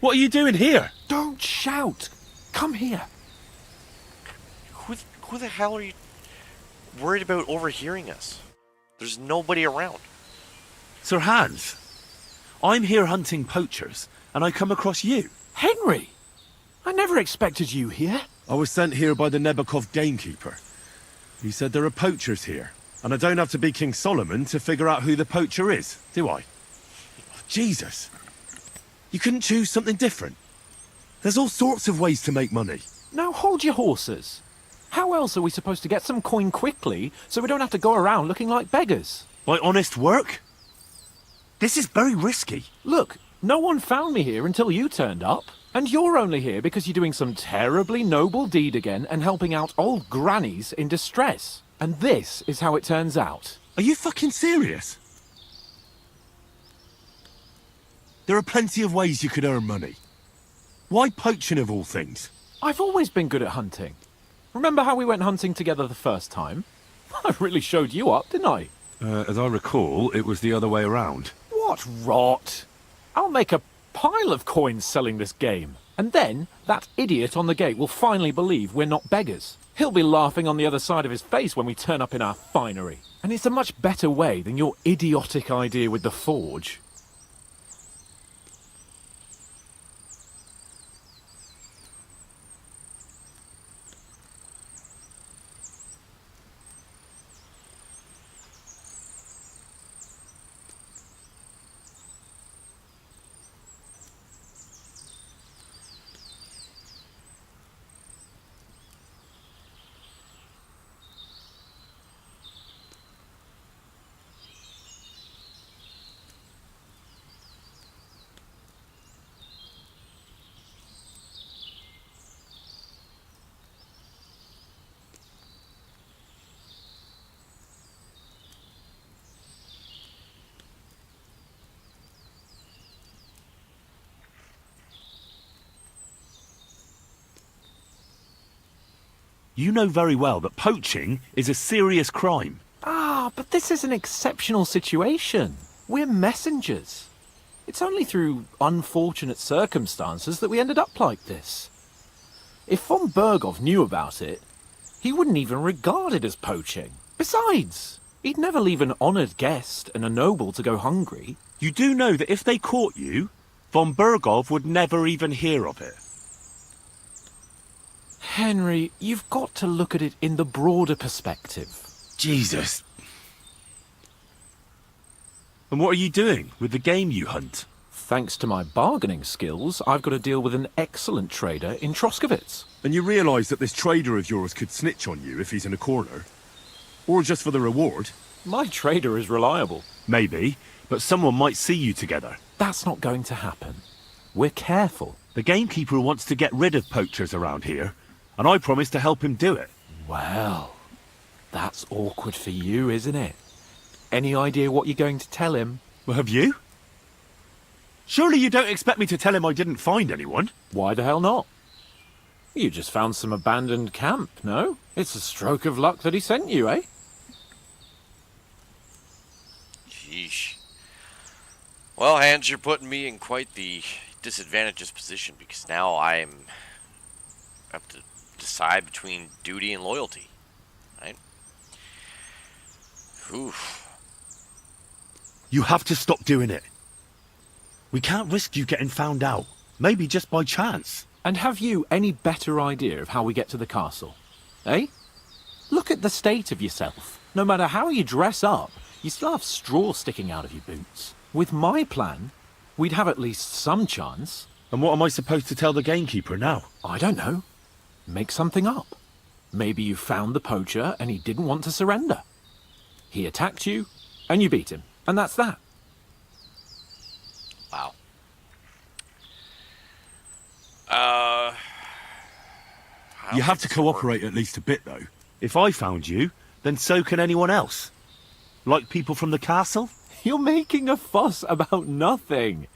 What are you doing here? Don't shout. Come here. Who the hell are you worried about overhearing us? There's nobody around. Sir Hans, I'm here hunting poachers, and I come across you. Henry! I never expected you here. I was sent here by the Nebakov gamekeeper. He said there are poachers here, and I don't have to be King Solomon to figure out who the poacher is, do I? Jesus. You couldn't choose something different? There's all sorts of ways to make money. Now hold your horses. How else are we supposed to get some coin quickly so we don't have to go around looking like beggars? By honest work? This is very risky. Look, no one found me here until you turned up. And you're only here because you're doing some terribly noble deed again and helping out old grannies in distress. And this is how it turns out. Are you fucking serious? There are plenty of ways you could earn money. Why poaching of all things? I've always been good at hunting. Remember how we went hunting together the first time? I really showed you up, didn't I? As I recall, it was the other way around. What rot! I'll make a pile of coins selling this game. And then, that idiot on the gate will finally believe we're not beggars. He'll be laughing on the other side of his face when we turn up in our finery. And it's a much better way than your idiotic idea with the forge. You know very well that poaching is a serious crime. Ah, but this is an exceptional situation. We're messengers. It's only through unfortunate circumstances that we ended up like this. If von Bergov knew about it, he wouldn't even regard it as poaching. Besides, he'd never leave an honoured guest and a noble to go hungry. You do know that if they caught you, von Bergov would never even hear of it. Henry, you've got to look at it in the broader perspective. Jesus. And what are you doing with the game you hunt? Thanks to my bargaining skills, I've got to deal with an excellent trader in Troskowitz. And you realise that this trader of yours could snitch on you if he's in a corner? Or just for the reward? My trader is reliable. Maybe, but someone might see you together. That's not going to happen. We're careful. The gamekeeper wants to get rid of poachers around here, and I promise to help him do it. Well, that's awkward for you, isn't it? Any idea what you're going to tell him? Well, have you? Surely you don't expect me to tell him I didn't find anyone? Why the hell not? You just found some abandoned camp, no? It's a stroke of luck that he sent you, eh? Sheesh. Well, Hans, you're putting me in quite the disadvantageous position because now I have to decide between duty and loyalty, right? Oof. You have to stop doing it. We can't risk you getting found out. Maybe just by chance. And have you any better idea of how we get to the castle? Eh? Look at the state of yourself. No matter how you dress up, you still have straw sticking out of your boots. With my plan, we'd have at least some chance. And what am I supposed to tell the gamekeeper now? I don't know. Make something up. Maybe you found the poacher and he didn't want to surrender. He attacked you and you beat him. And that's that. Wow. You have to cooperate at least a bit, though. If I found you, then so can anyone else. Like people from the castle? You're making a fuss about nothing.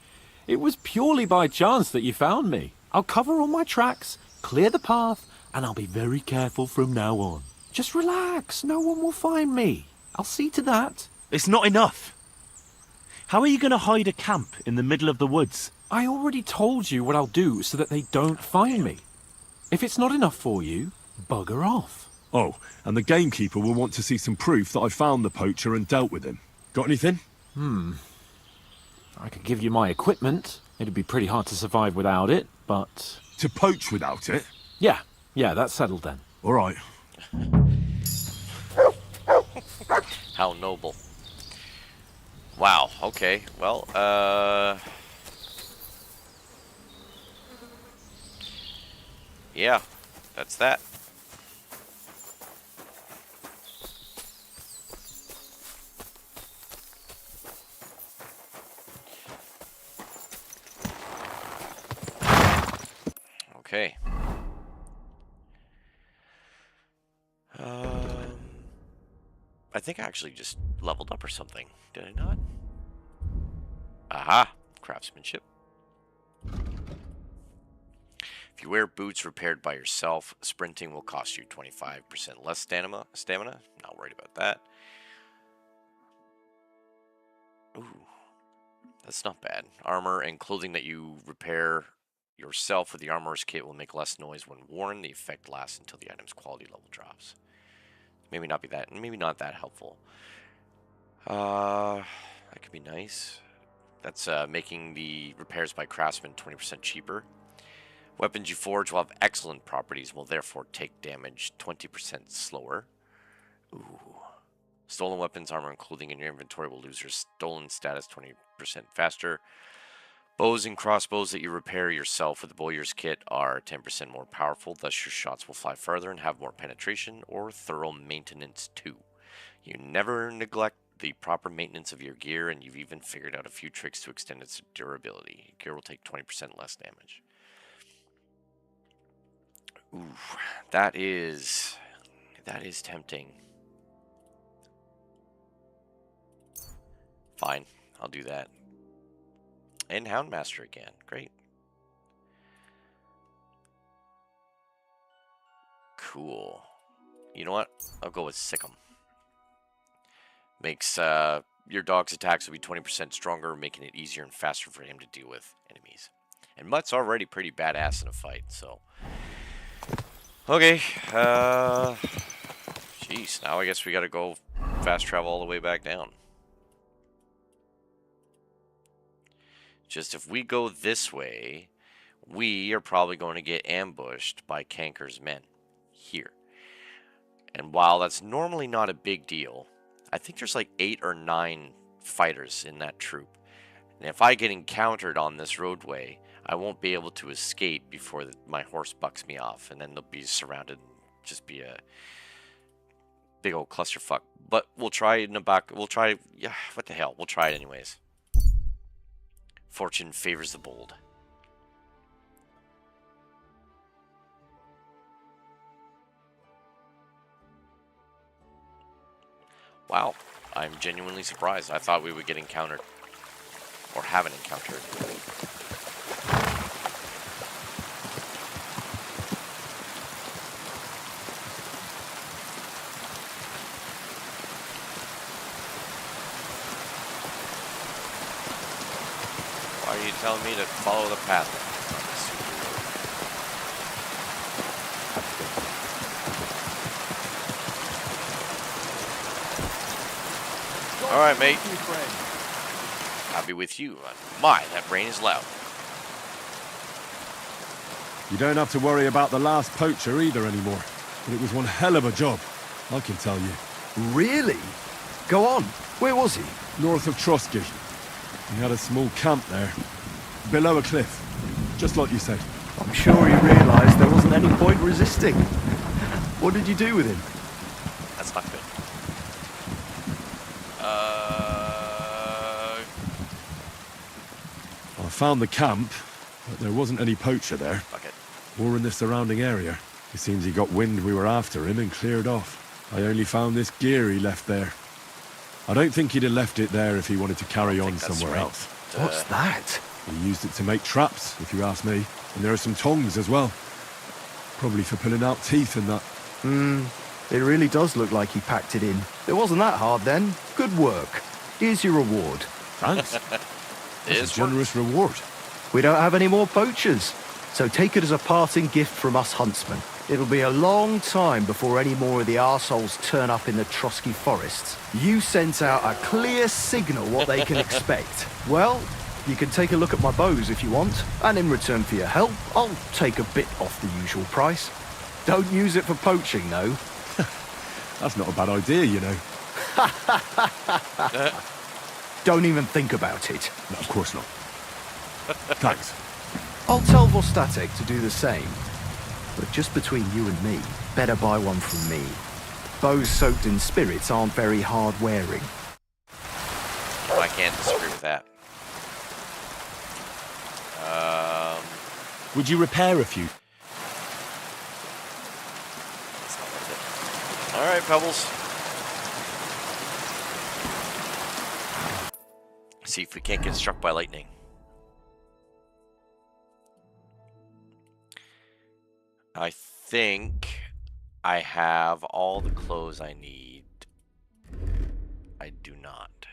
It was purely by chance that you found me. I'll cover all my tracks, clear the path, and I'll be very careful from now on. Just relax, no one will find me. I'll see to that. It's not enough. How are you going to hide a camp in the middle of the woods? I already told you what I'll do so that they don't find me. If it's not enough for you, bugger off. Oh, and the gamekeeper will want to see some proof that I found the poacher and dealt with him. Got anything? I could give you my equipment. It'd be pretty hard to survive without it, but... To poach without it? Yeah, that's settled then. All right. How noble. Wow, okay. Well, yeah, that's that. Okay. I think I actually just leveled up or something. Did I not? Aha! Craftsmanship. If you wear boots repaired by yourself, sprinting will cost you 25% less stamina. Not worried about that. Ooh. That's not bad. Armor and clothing that you repair yourself with the armorer's kit will make less noise when worn. The effect lasts until the item's quality level drops. Maybe not that helpful. That could be nice. That's making the repairs by craftsmen 20% cheaper. Weapons you forge will have excellent properties and will therefore take damage 20% slower. Ooh. Stolen weapons, armor, and clothing in your inventory will lose your stolen status 20% faster. Bows and crossbows that you repair yourself with the bowyer's kit are 10% more powerful, thus your shots will fly farther and have more penetration or thorough maintenance too. You never neglect the proper maintenance of your gear, and you've even figured out a few tricks to extend its durability. Your gear will take 20% less damage. Ooh, that is tempting. Fine, I'll do that. And Houndmaster again. Great. Cool. You know what? I'll go with sick 'em. Makes your dog's attacks will be 20% stronger, making it easier and faster for him to deal with enemies. And Mutt's already pretty badass in a fight, so. Okay. Jeez, now I guess we gotta go fast travel all the way back down. Just if we go this way, we are probably going to get ambushed by Kanker's men here. And while that's normally not a big deal, I think there's like 8 or 9 fighters in that troop. And if I get encountered on this roadway, I won't be able to escape before my horse bucks me off. And then they'll be surrounded and just be a big old clusterfuck. But we'll try in the back. We'll try. Yeah, what the hell? We'll try it anyways. Fortune favors the bold. Wow, I'm genuinely surprised. I thought we would get encountered. Or haven't encountered. Why are you telling me to follow the path? Alright, mate. I'll be with you. My, that rain is loud. You don't have to worry about the last poacher either anymore. But it was one hell of a job, I can tell you. Really? Go on. Where was he? North of Trotsky. He had a small camp there. Below a cliff. Just like you said. I'm sure he realized there wasn't any point resisting. What did you do with him? That's not good. I found the camp, but there wasn't any poacher there. Fuck it. Or in the surrounding area. It seems he got wind we were after him and cleared off. I only found this gear he left there. I don't think he'd have left it there if he wanted to carry on somewhere else. What's that? He used it to make traps, if you ask me. And there are some tongs as well. Probably for pulling out teeth and that. It really does look like he packed it in. It wasn't that hard then. Good work. Here's your reward. Thanks. It's a generous work. reward. We don't have any more poachers, so take it as a parting gift from us huntsmen. It'll be a long time before any more of the arseholes turn up in the Trotsky forests. You sent out a clear signal what they can expect. Well, you can take a look at my bows if you want, and in return for your help, I'll take a bit off the usual price. Don't use it for poaching, though. That's not a bad idea, you know. Don't even think about it. No, of course not. Thanks. I'll tell Vostatek to do the same. But just between you and me, better buy one from me. Bows soaked in spirits aren't very hard wearing. Oh, I can't disagree with that. Would you repair a few? That's not worth it. All right, Pebbles. See if we can't get struck by lightning. I think I have all the clothes I need. I do not.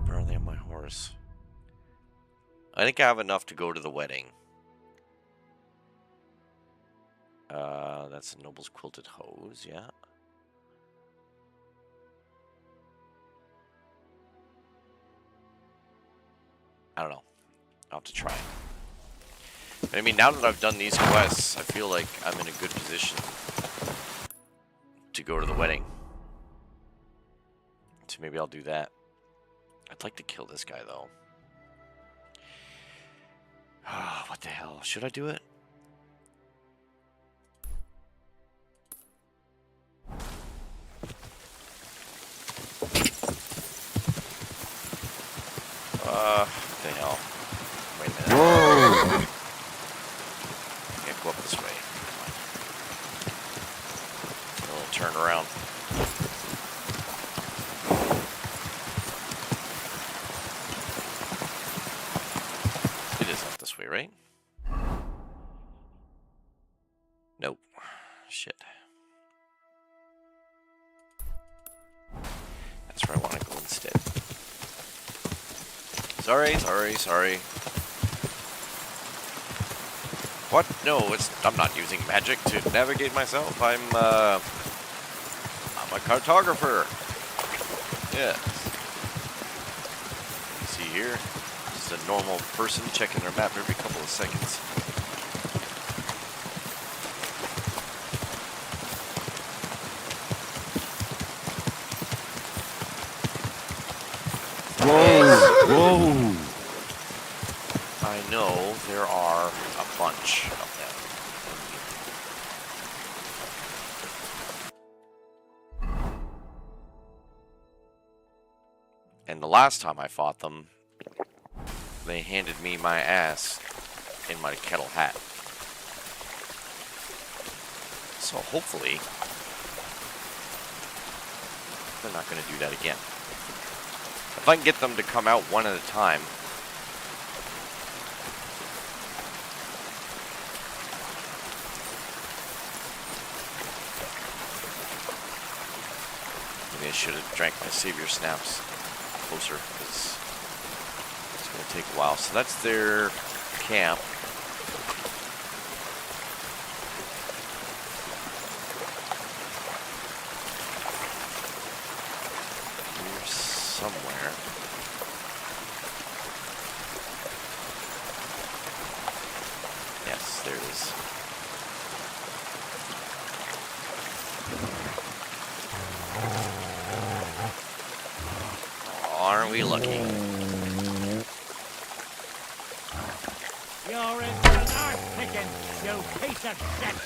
Where are they on my horse? I think I have enough to go to the wedding. That's the noble's quilted hose, yeah. I don't know. I'll have to try. I mean, now that I've done these quests, I feel like I'm in a good position to go to the wedding. So maybe I'll do that. I'd like to kill this guy, though. What the hell? Should I do it? What the hell? Wait a minute. Whoa! Can't go up this way. A little turn around. It is up this way, right? Nope. Sorry. What? No, I'm not using magic to navigate myself. I'm a cartographer. Yes. You see here, just a normal person checking their map every couple of seconds. Whoa! I know there are a bunch of them. And the last time I fought them, they handed me my ass in my kettle hat. So hopefully, they're not going to do that again. If I can get them to come out one at a time, maybe I should have drank my savior snaps closer, because it's going to take a while. So that's their camp. Here somewhere. Yes, there it is. Aren't we lucky? You're in for an arse picking, you piece of shit!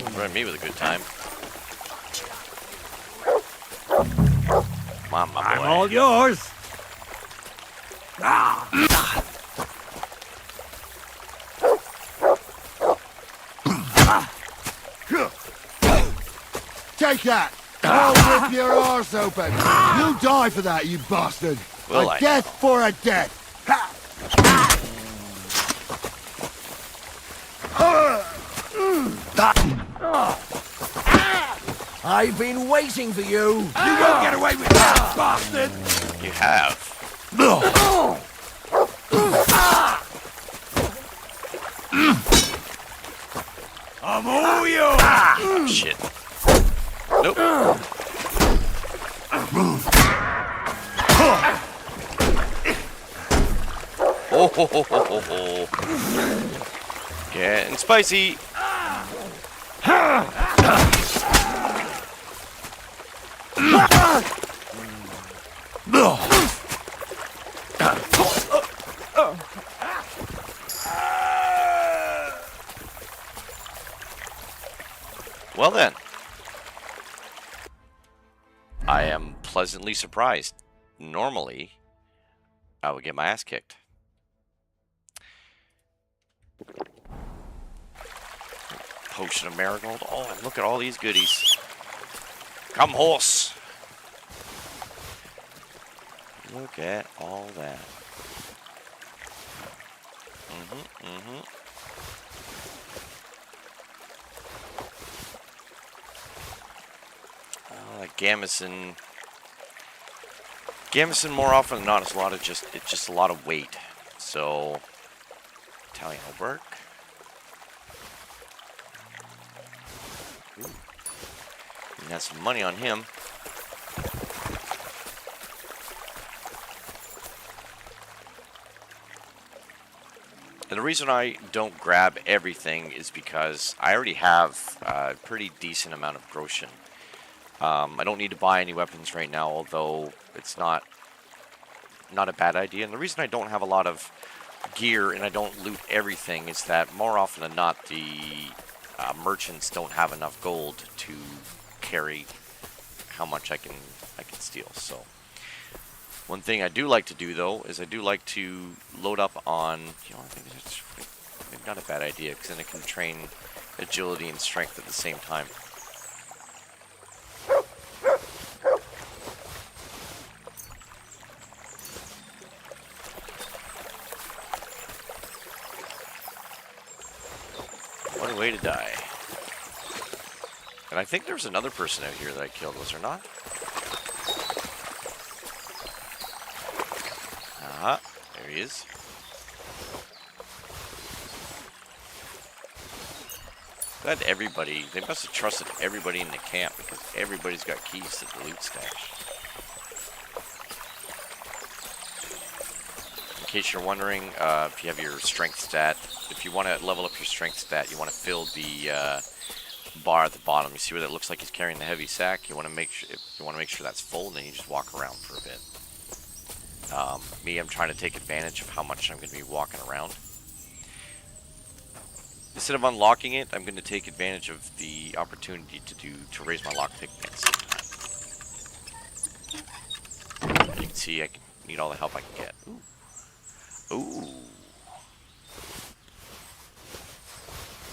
Provide me with a good time. Come on, my boy. I'm all yours! Take that! I'll rip your arse open! You'll die for that, you bastard! Will a I death now? for a death! I've been waiting for you! You won't get away with that, bastard! You have. I'm all yours! Oh, shit. Nope. Oh, ho, ho, ho, ho, ho. Getting spicy. Well then, I am pleasantly surprised. Normally, I would get my ass kicked. Potion of marigold. Oh, and look at all these goodies. Come, horse. Look at all that. Gamison. Gamison more often than not is it's just a lot of weight. So Italian will work. Ooh. We got some money on him. And the reason I don't grab everything is because I already have a pretty decent amount of groschen. I don't need to buy any weapons right now, although it's not a bad idea. And the reason I don't have a lot of gear and I don't loot everything is that more often than not, the merchants don't have enough gold to carry how much I can steal. So one thing I do like to do though is I do like to load up on, you know, I think it's maybe not a bad idea because then it can train agility and strength at the same time. What a way to die. And I think there was another person out here that I killed, was there not? he is. Glad everybody, they must have trusted everybody in the camp because everybody's got keys to the loot stash. In case you're wondering, if you have your strength stat, if you want to level up your strength stat, you want to fill the bar at the bottom. You see where that looks like he's carrying the heavy sack? You want to make sure, if you want to make sure that's full, then you just walk around for a bit. Me, I'm trying to take advantage of how much I'm going to be walking around. Instead of unlocking it, I'm going to take advantage of the opportunity to raise my lockpick at the same time. You can see I need all the help I can get. Ooh. Ooh.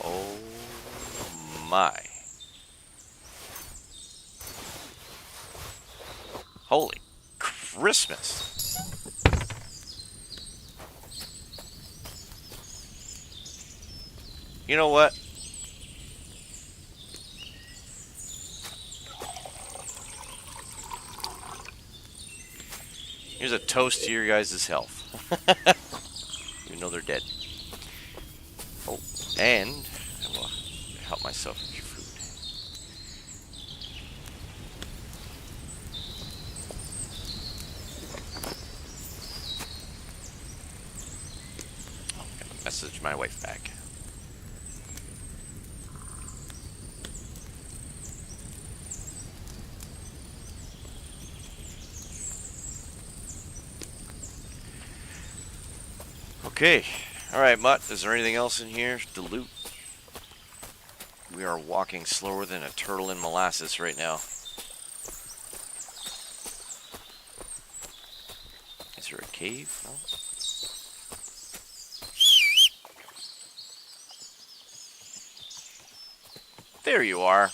Oh my. Holy Christmas. You know what? Here's a toast to your guys' health. Even though they're dead. Oh, and I will help myself with your food. Oh, I'm gonna message my wife back. Okay. Alright, Mutt, is there anything else in here to loot? We are walking slower than a turtle in molasses right now. Is there a cave? No? There you are.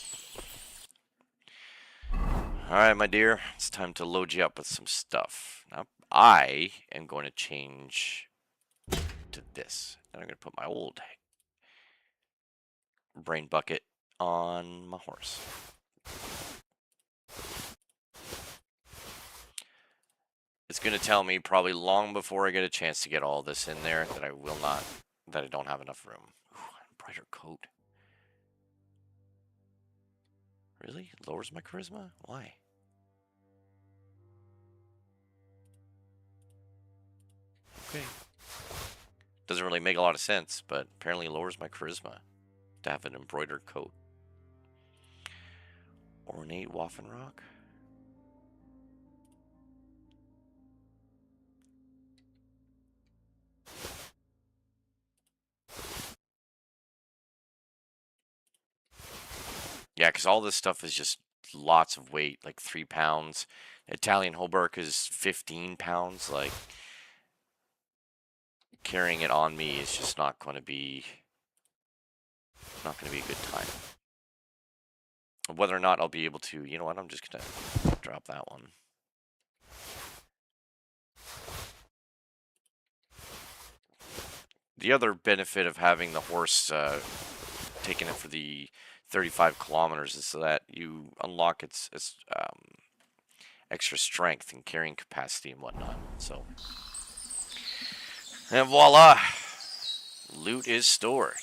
Alright, my dear. It's time to load you up with some stuff. Now, I am going to change to this. And I'm going to put my old brain bucket on my horse. It's going to tell me probably long before I get a chance to get all this in there that I don't have enough room. Ooh, brighter coat. Really? It lowers my charisma? Why? Okay. Doesn't really make a lot of sense, but apparently lowers my charisma to have an embroidered coat. Ornate waffen rock. Yeah, because all this stuff is just lots of weight, like 3 pounds. Italian Hobart is 15 pounds. Like, carrying it on me is just not going to be a good time. Whether or not I'll be able to, you know what, I'm just going to drop that one. The other benefit of having the horse, taking it for the 35 kilometers is so that you unlock its extra strength and carrying capacity and whatnot. So, and voila, loot is stored.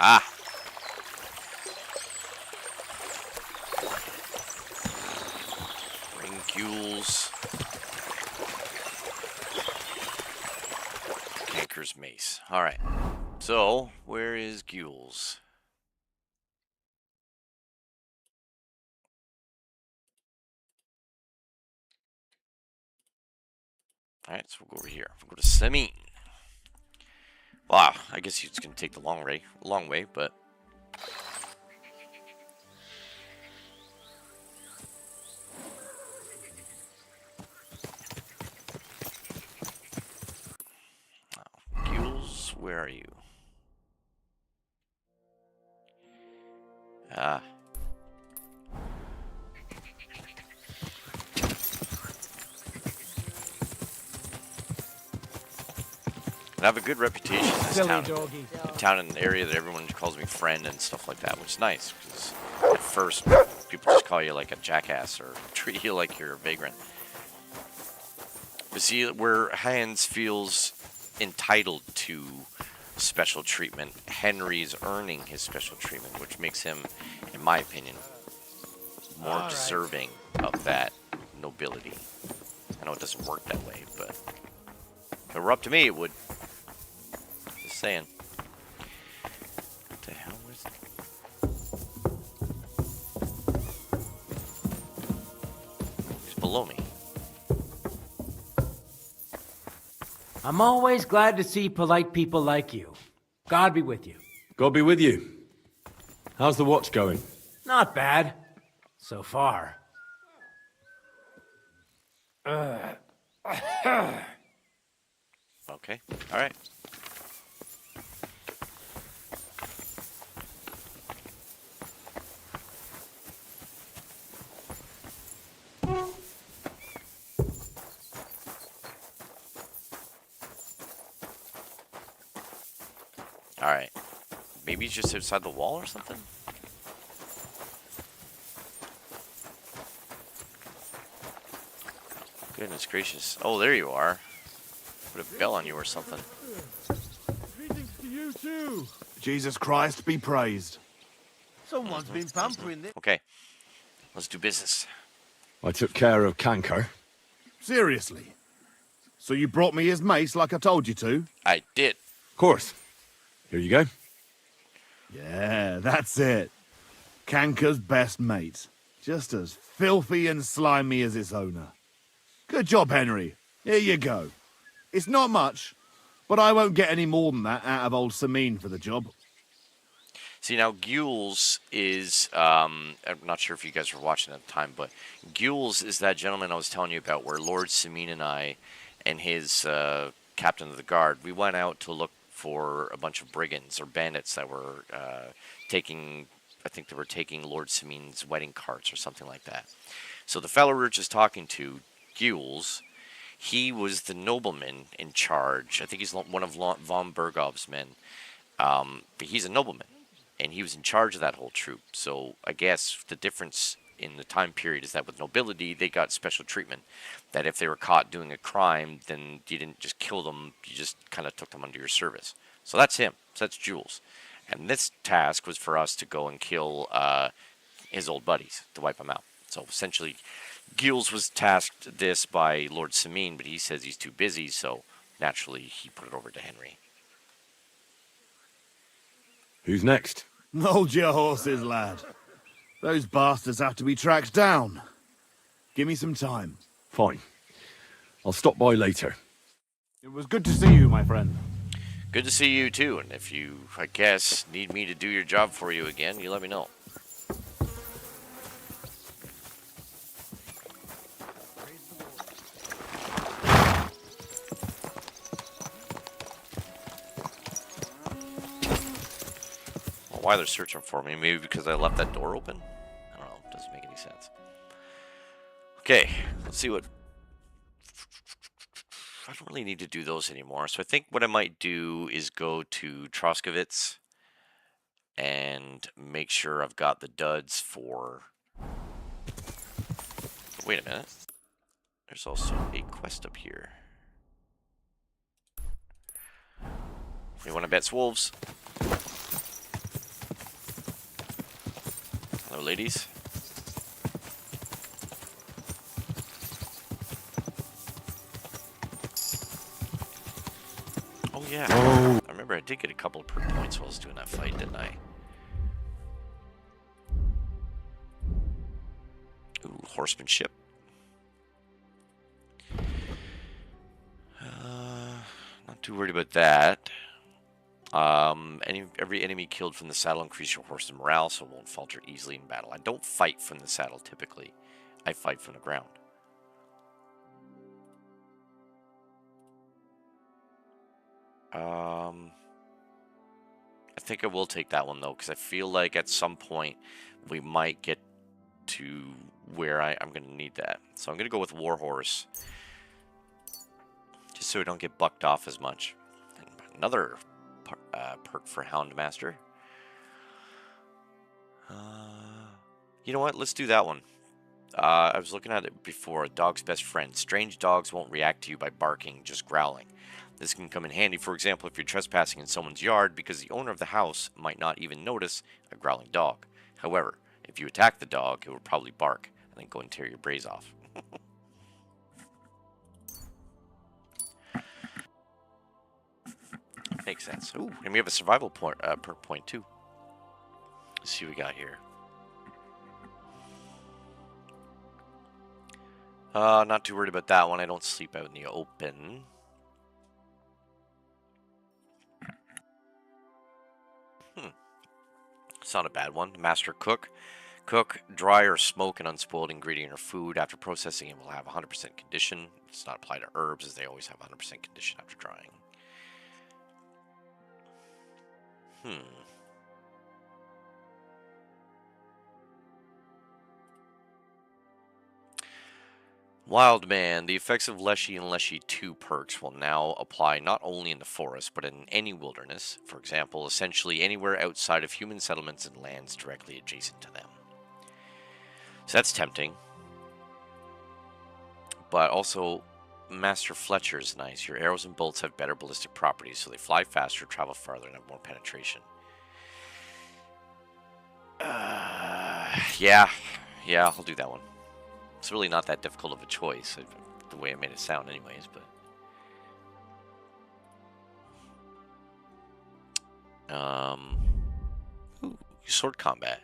Ah. Ring Gules. Canker's mace. Alright. So, where is Gules? Alright, so we'll go over here. We'll go to Semin. Wow, I guess he's going to take the long way, but... where are you? Ah. I have a good reputation in this town. A town and an area that everyone calls me friend and stuff like that, which is nice, because at first people just call you like a jackass or treat you like you're a vagrant. But see, where Hans feels entitled to special treatment, Henry's earning his special treatment, which makes him, in my opinion, more deserving of that nobility. I know it doesn't work that way, but if it were up to me, it would. Just saying. What the hell was it? He's below me. I'm always glad to see polite people like you. God be with you. God be with you. How's the watch going? Not bad. So far. Okay. All right. All right. Maybe he's just outside the wall or something? Goodness gracious. Oh, there you are. Put a bell on you or something. Greetings to you too. Jesus Christ be praised. Someone's been pampering this. Okay. Let's do business. I took care of Canker. Seriously? So you brought me his mace like I told you to? I did. Of course. Here you go. Yeah, that's it. Canker's best mate. Just as filthy and slimy as its owner. Good job, Henry. Here you go. It's not much, but I won't get any more than that out of old Samine for the job. See, now, Gules is, I'm not sure if you guys were watching at the time, but Gules is that gentleman I was telling you about where Lord Samine and I and his captain of the guard, we went out to look for a bunch of brigands or bandits that were taking, I think they were taking Lord Samine's wedding carts or something like that. So the fellow we were just talking to, Gules, he was the nobleman in charge. I think he's one of von Bergov's men. But he's a nobleman, and he was in charge of that whole troop. So I guess the difference in the time period is that with nobility, they got special treatment. That if they were caught doing a crime, then you didn't just kill them, you just kind of took them under your service. So that's him. So that's Jules. And this task was for us to go and kill his old buddies, to wipe them out. So essentially, Gilles was tasked this by Lord Samine, but he says he's too busy, so naturally he put it over to Henry. Who's next? Hold your horses, lad. Those bastards have to be tracked down. Give me some time. Fine. I'll stop by later. It was good to see you, my friend. Good to see you too, and if you, I guess, need me to do your job for you again, you let me know. Why they're searching for me? Maybe because I left that door open? I don't know. It doesn't make any sense. Okay, let's see what... I don't really need to do those anymore. So I think what I might do is go to Troskowitz and make sure I've got the duds for... Wait a minute. There's also a quest up here. You want to bet wolves? Hello, ladies. Oh, yeah. Oh. I remember I did get a couple of perk points while I was doing that fight, didn't I? Ooh, horsemanship. Not too worried about that. Every enemy killed from the saddle increase your horse's morale, so it won't falter easily in battle. I don't fight from the saddle typically. I fight from the ground. think I will take that one, though, because I feel like at some point we might get to where I'm going to need that. So I'm going to go with Warhorse, just so we don't get bucked off as much. And another perk for Houndmaster. You know what? Let's do that one. I was looking at it before. A dog's best friend. Strange dogs won't react to you by barking, just growling. This can come in handy, for example, if you're trespassing in someone's yard, because the owner of the house might not even notice a growling dog. However, if you attack the dog, it will probably bark and then go and tear your brains off. Makes sense. Ooh, and we have a survival point, perk point too. Let's see what we got here. Not too worried about that one. I don't sleep out in the open. It's not a bad one. Master Cook. Cook, dry or smoke an unspoiled ingredient or food. After processing, it will have 100% condition. It's not applied to herbs, as they always have 100% condition after drying. Wild Man. The effects of Leshy and Leshy 2 perks will now apply not only in the forest, but in any wilderness. For example, essentially anywhere outside of human settlements and lands directly adjacent to them. So that's tempting. But also, Master Fletcher's nice. Your arrows and bolts have better ballistic properties, so they fly faster, travel farther, and have more penetration. Yeah, I'll do that one. It's really not that difficult of a choice, the way I made it sound anyways, but... Ooh, sword combat.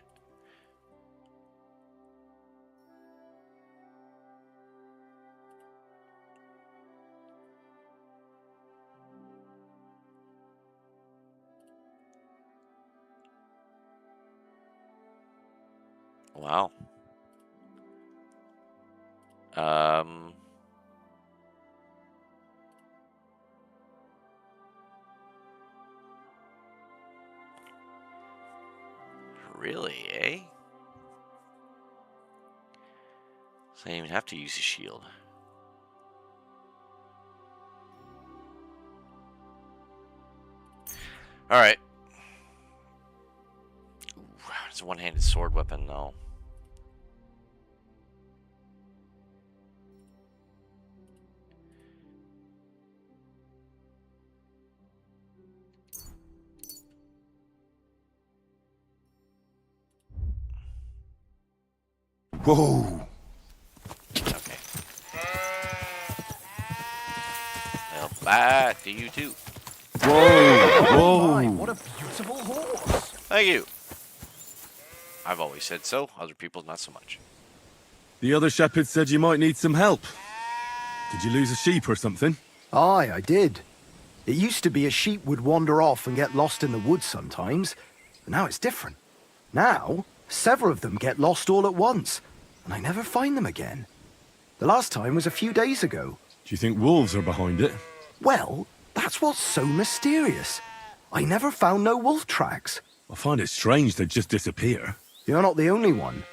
Wow. Really, eh? So I didn't even have to use a shield. Alright. It's a one-handed sword weapon, though. Whoa! Okay. Well, bye to you too. Whoa! My, what a beautiful horse! Thank you. I've always said so. Other people, not so much. The other shepherd said you might need some help. Did you lose a sheep or something? Aye, I did. It used to be a sheep would wander off and get lost in the woods sometimes, but now it's different. Now, several of them get lost all at once, and I never find them again. The last time was a few days ago. Do you think wolves are behind it? Well, that's what's so mysterious. I never found no wolf tracks. I find it strange they'd just disappear. You're not the only one.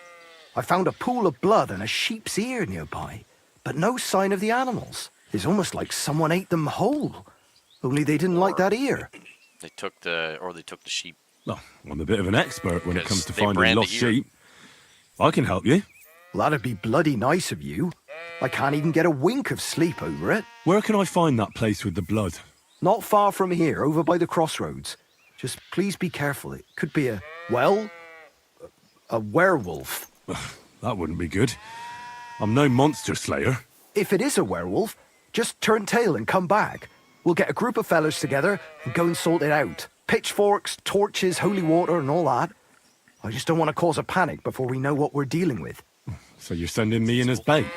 I found a pool of blood and a sheep's ear nearby, but no sign of the animals. It's almost like someone ate them whole. Only they didn't like that ear. They took the sheep. Well, I'm a bit of an expert when it comes to they finding brand the lost ear. sheep. I can help you. Well, that'd be bloody nice of you. I can't even get a wink of sleep over it. Where can I find that place with the blood? Not far from here, over by the crossroads. Just please be careful. It could be a werewolf. That wouldn't be good. I'm no monster slayer. If it is a werewolf, just turn tail and come back. We'll get a group of fellas together and go and sort it out. Pitchforks, torches, holy water and all that. I just don't want to cause a panic before we know what we're dealing with. So you're sending me in as bait?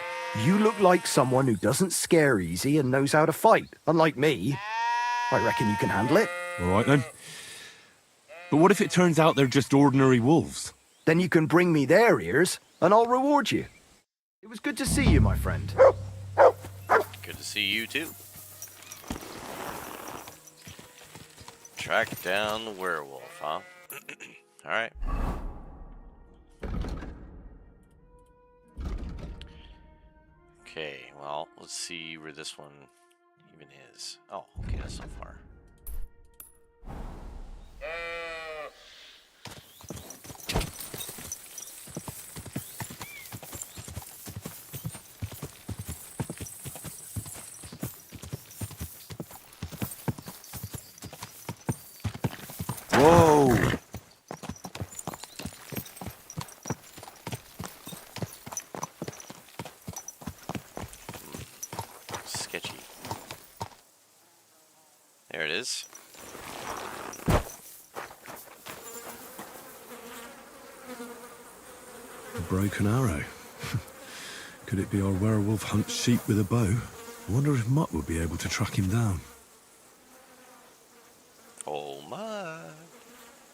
You look like someone who doesn't scare easy and knows how to fight, unlike me. I reckon you can handle it. All right then. But what if it turns out they're just ordinary wolves? Then you can bring me their ears and I'll reward you. It was good to see you, my friend. Good to see you too. Track down the werewolf, huh? Alright. Okay, well, let's see where this one even is. Oh, okay, that's not far. Whoa! Sketchy. There it is. A broken arrow. Could it be our werewolf hunts sheep with a bow? I wonder if Mutt would be able to track him down. Oh, Mud.